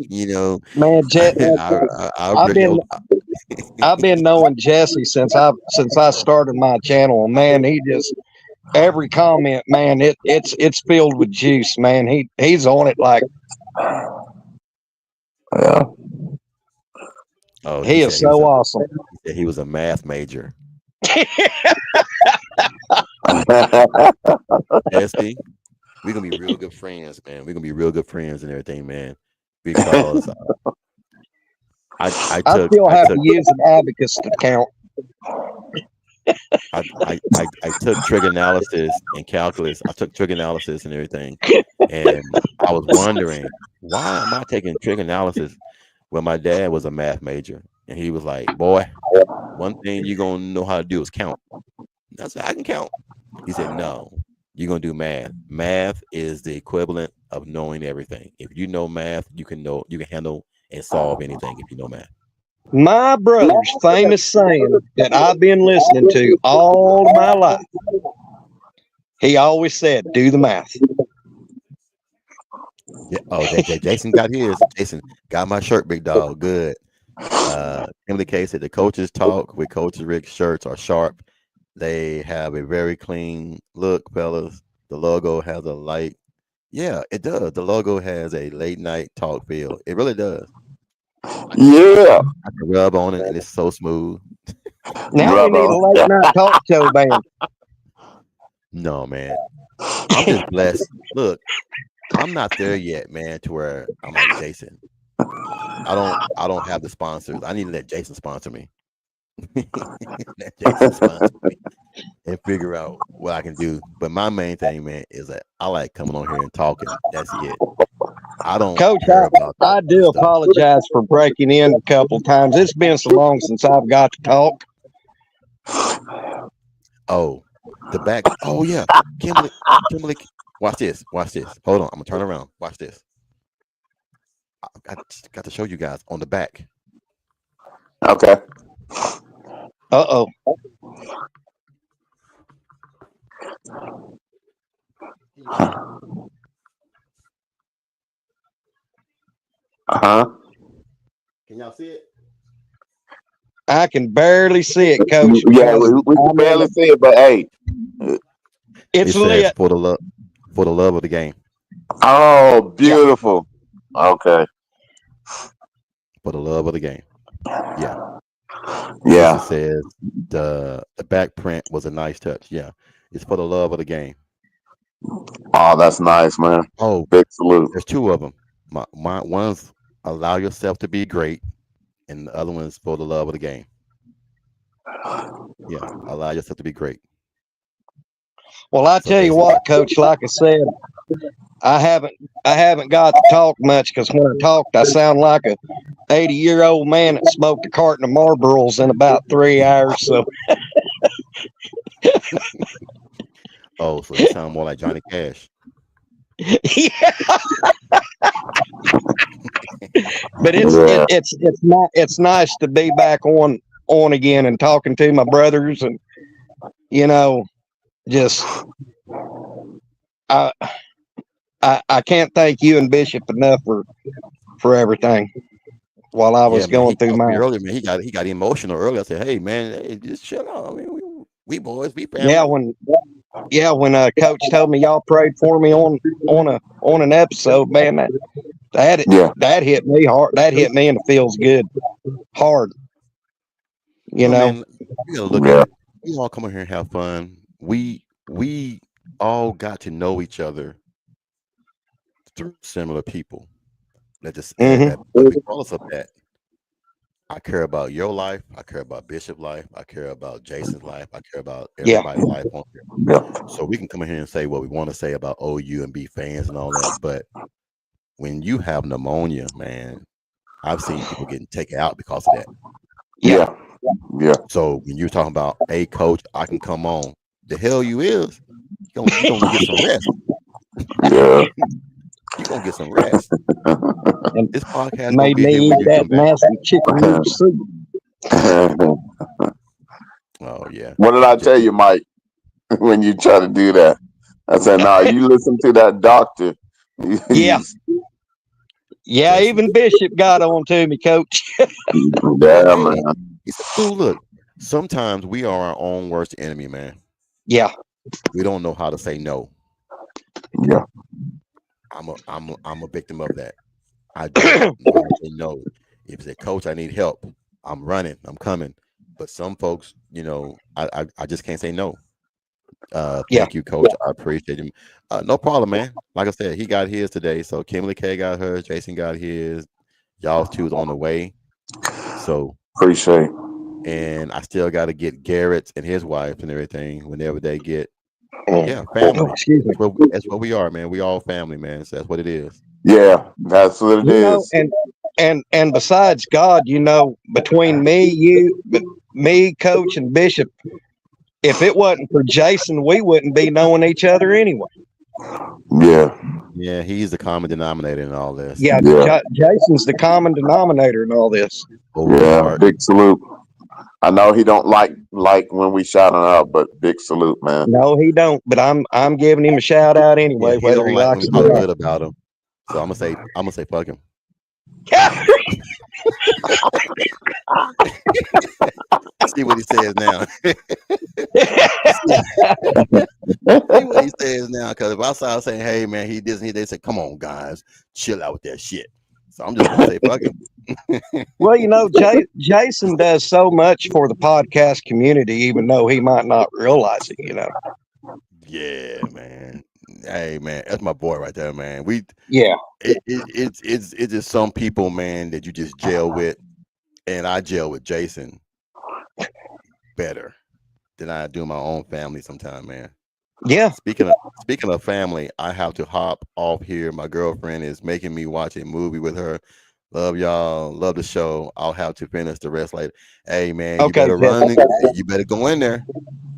You know, Man, I'll I've bring been I've been knowing Jesse since I started my channel. And man, he just every comment, man, it's filled with juice, man. He's on it like Yeah. Oh, he is so awesome. he said he was a math major. Jesse, we're gonna be real good friends, man. We're gonna be real good friends and everything, man. Because I still have to use an abacus to count. I took trig analysis and calculus. I took trig analysis and everything, and I was wondering why am I taking trig analysis when my dad was a math major, and he was like, "Boy, one thing you're gonna know how to do is count." I said, "I can count." He said, "No, you're gonna do math. Math is the equivalent of knowing everything. If you know math, you can handle and solve anything if you know math." My brother's famous saying that I've been listening to all my life. He always said, "Do the math." Yeah. Oh, Jason got his. Jason got my shirt, big dog. Good. Emily K said the coaches talk with Coach Rick's shirts are sharp. They have a very clean look, fellas. The logo has a light. Yeah, it does. The logo has a late night talk feel. It really does. Yeah. I can rub on it and it's so smooth. Now we need a late night talk show band. No, man. I'm just blessed. Look, I'm not there yet, man, to where I'm like Jason. I don't have the sponsors. I need to let Jason sponsor me. Let Jason sponsor me and figure out what I can do. But my main thing, man, is that I like coming on here and talking. That's it. I don't Coach, care about I do stuff. apologize for breaking in a couple times. It's been so long since I've got to talk. Oh, the back. Oh yeah, Kimberly. Watch this. Hold on, I'm gonna turn around. Watch this. I got to show you guys on the back. Okay. Uh-oh. Uh-huh. Can y'all see it? I can barely see it, Coach. Yeah, we can barely see it, but hey. It's It lit. says for the love of the game. Oh, beautiful. Okay. For the love of the game. Yeah. Yeah. It says the back print was a nice touch. Yeah. It's for the love of the game. Oh, that's nice, man. Oh, big salute. There's two of them. One's allow yourself to be great, and the other one's for the love of the game. Yeah, allow yourself to be great. Well, I So tell you basically, what, Coach. Like I said, I haven't got to talk much because when I talked, I sound like a 80-year-old man that smoked a carton of Marlboros in about 3 hours. So oh, so you sound more like Johnny Cash. yeah, but Yeah. it's nice to be back on again and talking to my brothers, and just I I can't thank you and Bishop enough for everything while I Yeah, was man. He going through talked to me mine. earlier, man. He got emotional earlier. I said, "Hey, man, hey, just chill out. I mean, we boys, we Yeah, family." when Coach told me y'all prayed for me on an episode, man, Yeah. that hit me hard. That hit me and it feels good, hard. You No, know, man, you gotta look at Yeah. it. We all come in here and have fun. We all got to know each other through similar people. Let us add hmm that. But regardless of that, I care about your life. I care about Bishop's life. I care about Jason's life. I care about yeah, everybody's life on here. Yeah. So we can come in here and say what we want to say about OU and be fans and all that. But when you have pneumonia, man, I've seen people getting taken out because of that. yeah, Yeah. Yeah. So when you're talking about, hey, coach, I can come on. The hell you is. You're gonna get some rest. Yeah. You're gonna get some rest. and This podcast gonna made be me here eat when you that come back. nasty chicken noodle soup. Oh yeah. What did I tell you, Mike, when you try to do that? I said, "No, you listen to that doctor." Yeah, yeah. Listen. Even Bishop got on to me, Coach. Yeah, Hey, man. he said, dude, look, sometimes we are our own worst enemy, man. Yeah, We don't know how to say no. Yeah. I'm a victim of that. I don't know how to say no. If it's a coach, I need help. I'm running, I'm coming. But some folks, I just can't say no. Yeah. Thank you, coach. I appreciate him. No problem, man. Like I said, he got his today. So Kimberly K got hers, Jason got his, y'all two's on the way. So Appreciate. and I still got to get Garrett's and his wife and everything whenever they get. Oh, Yeah, family. excuse me. That's what we are, man. We all family, man. So that's what it is. Yeah, that's what it You know, is. and besides God, between me, Coach, and Bishop, if it wasn't for Jason, we wouldn't be knowing each other anyway. Yeah. Yeah, he's the common denominator in all this. Yeah, Yeah. Jason's the common denominator in all this. Yeah. Big salute. I know he don't like when we shout him out, but big salute, man. No, he don't. But I'm giving him a shout out anyway, Yeah, he whether don't he like likes when it we or talk not. good about him. So I'm gonna say fuck him. See what he says now. See what he says now. Because if I start saying, "Hey man, he doesn't," they say, "Come on, guys, chill out with that shit." So I'm just gonna say fuck him. Well, Jason does so much for the podcast community, even though he might not realize it. Yeah, man. Hey man, that's my boy right there, man. Yeah. It's just some people, man, that you just gel with, and I gel with Jason better than I do my own family sometimes, man. Yeah. Speaking of family, I have to hop off here. My girlfriend is making me watch a movie with her. Love y'all. Love the show. I'll have to finish the rest later. Hey man, Okay, you better run. You better go in there.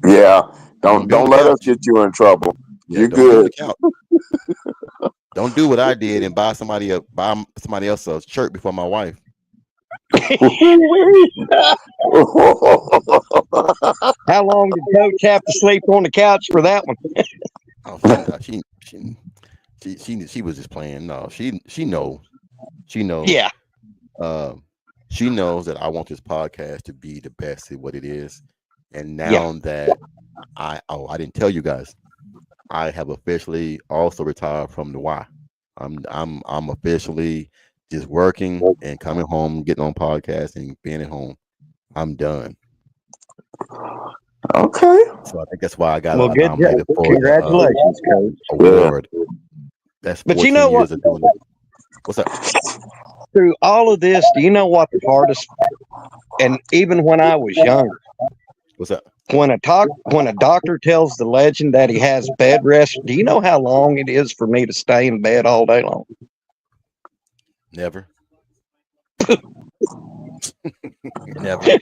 Yeah. Don't let us get you in trouble. Yeah, You're don't be on good. the couch. Don't do what I did and buy somebody else's shirt before my wife. How long did Coach have to sleep on the couch for that one? Oh, she was just playing. No, she knows. She knows. Yeah. She knows that I want this podcast to be the best at what it is. And now that I didn't tell you guys, I have officially also retired from the Y. I'm officially just working and coming home, getting on podcasting, being at home. I'm done. Okay. So I think that's why I got Well, good nominated job. for Congratulations, Coach. award. That's 14 But you know years what? of doing it. What's up? Through all of this, do you know what the hardest? And even when I was younger, What's up? When a doctor tells the legend that he has bed rest, do you know how long it is for me to stay in bed all day long? Never. Never.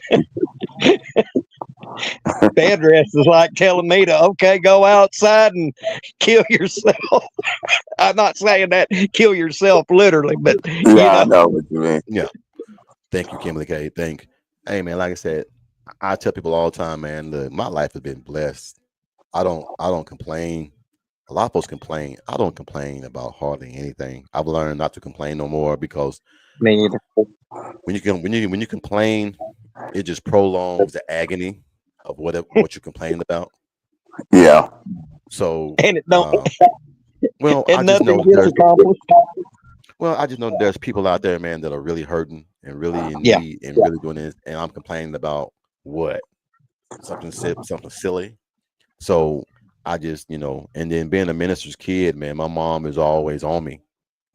Bed rest is like telling me to go outside and kill yourself. I'm not saying that kill yourself literally, but Yeah, I know what you mean. Yeah. Thank you, Kimberly K. Hey man, like I said, I tell people all the time, man, look, my life has been blessed. I don't complain. A lot of folks complain. I don't complain about hardly anything. I've learned not to complain no more because me either. when you complain, it just prolongs the agony of what you're complaining about. Yeah. So And it don't well, I and just know nothing gets accomplished. I just know there's people out there, man, that are really hurting and really in Yeah. need and really doing this, and I'm complaining about what? Something silly. So I just, and then being a minister's kid, man, my mom is always on me.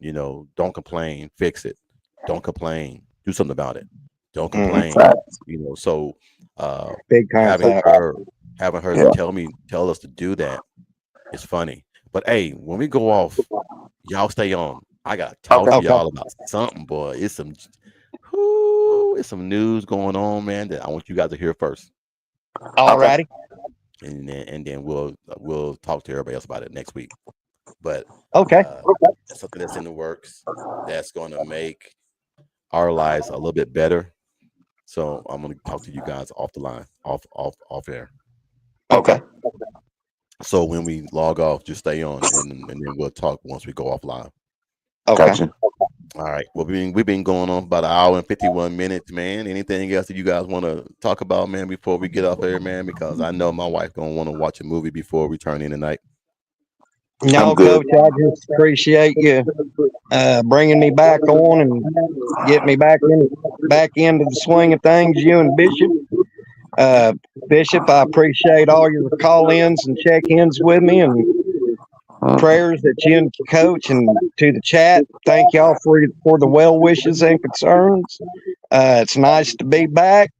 Don't complain, fix it. Don't complain, do something about it. Don't complain. So Big having concept. her Yeah. tell us to do that is funny. But hey, when we go off, y'all stay on. I gotta talk to Okay. y'all about something, boy. It's some news going on, man, that I want you guys to hear first. All righty. And then we'll talk to everybody else about it next week. But Okay. that's something that's in the works that's going to make our lives a little bit better. So I'm going to talk to you guys off the line, off air. Okay. So when we log off, just stay on, and then we'll talk once we go off live. Okay. Gotcha. All right. Well, we've been going on about an hour and 51 minutes, man. Anything else that you guys want to talk about, man, before we get off air, man? Because I know my wife gonna want to watch a movie before we turn in tonight. No, I'm good. Coach, I just appreciate you bringing me back on and get me back into the swing of things. You and Bishop. Bishop, I appreciate all your call-ins and check-ins with me, and prayers that you and Coach and to the chat. Thank y'all for the well wishes and concerns. It's nice to be back.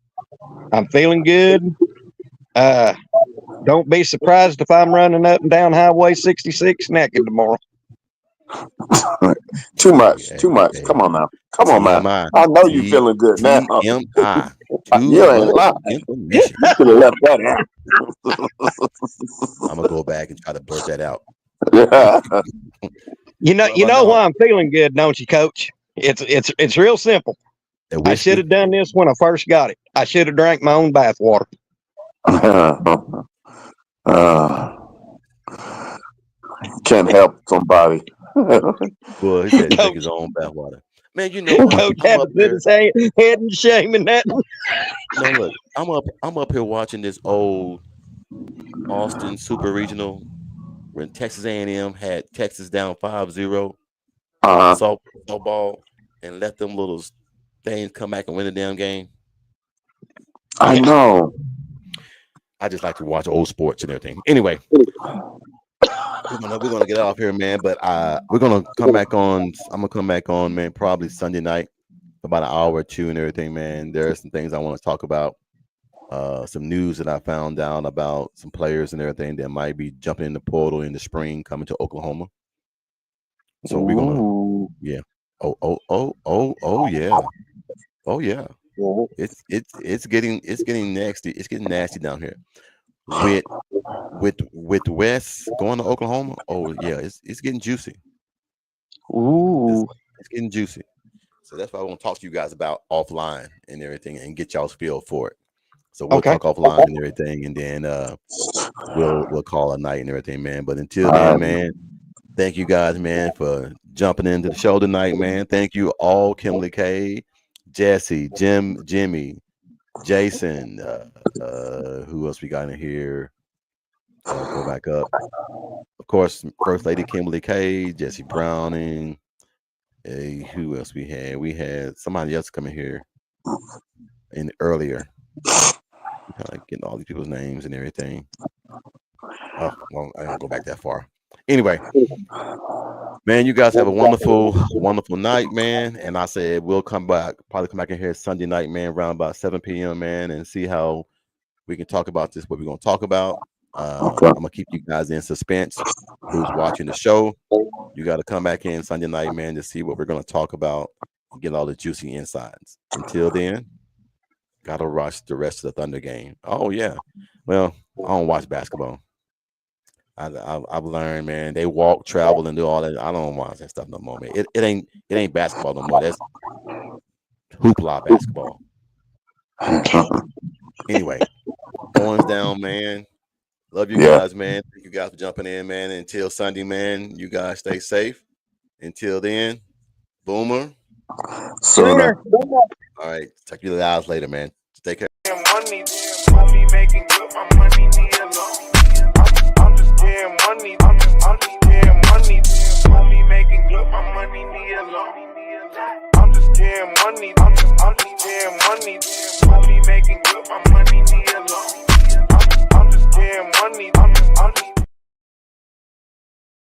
I'm feeling good. Don't be surprised if I'm running up and down Highway 66 naked tomorrow. Too much. Okay, Come on now. Come on, man. TMI. I know you feeling good now. TMI. You ain't lying. Information. You could have left that I'm gonna go back and try to blurt that out. out. You know why I'm feeling good, don't you, Coach? It's real simple. I should have done this when I first got it. I should have drank my own bath water. Can't help somebody. Well, he said he drink his own bath water. Man, you know what? Coach had to put his head in shame in that. No, look, I'm up here watching this old Austin Super Regional when Texas A&M had Texas down 5-0 softball and let them little things come back and win the damn game. I know. I just like to watch old sports and everything. Anyway, we're gonna get off here, man. But we're gonna come back on. I'm gonna come back on, man. Probably Sunday night, about an hour or two, and everything, man. There are some things I want to talk about. Some news that I found out about some players and everything that might be jumping in the portal in the spring, coming to Oklahoma. So we're gonna, yeah. Oh yeah. It's getting nasty. It's getting nasty down here. With West going to Oklahoma. Oh yeah, it's getting juicy. It's getting juicy. So that's what I want to talk to you guys about offline and everything, and get y'all's feel for it. So we'll talk offline and everything, and then we'll call a night and everything, man. But until then, man, thank you guys, man, for jumping into the show tonight, man. Thank you all, Kimberly K, Jesse, Jimmy, Jason. Who else we got in here? Go back up. Of course, First Lady Kimberly K, Jesse Browning. Who else we had? We had somebody else coming here in earlier. Kind of getting all these people's names and everything. Oh, well, I don't go back that far. Anyway, man, you guys have a wonderful, wonderful night, man. And I said we'll probably come back in here Sunday night, man, around about 7 p.m., man, and see how we can talk about this. What we're gonna talk about. Okay. I'm gonna keep you guys in suspense. Who's watching the show? You got to come back in Sunday night, man, to see what we're gonna talk about and get all the juicy insides. Until then, gotta watch the rest of the Thunder game. Oh yeah, well, I don't watch basketball. I've learned, man. They walk, travel, and do all that. I don't watch that stuff no more, man. It ain't basketball no more. That's hoopla basketball. Anyway, Horns down, man. Love you guys, man. Thank you guys for jumping in, man. Until Sunday, man, you guys stay safe. Until then, Boomer. Sooner. All right. Talk to you guys later, man. Take care. Money, homie making good, my money need a loan. I'm just getting money.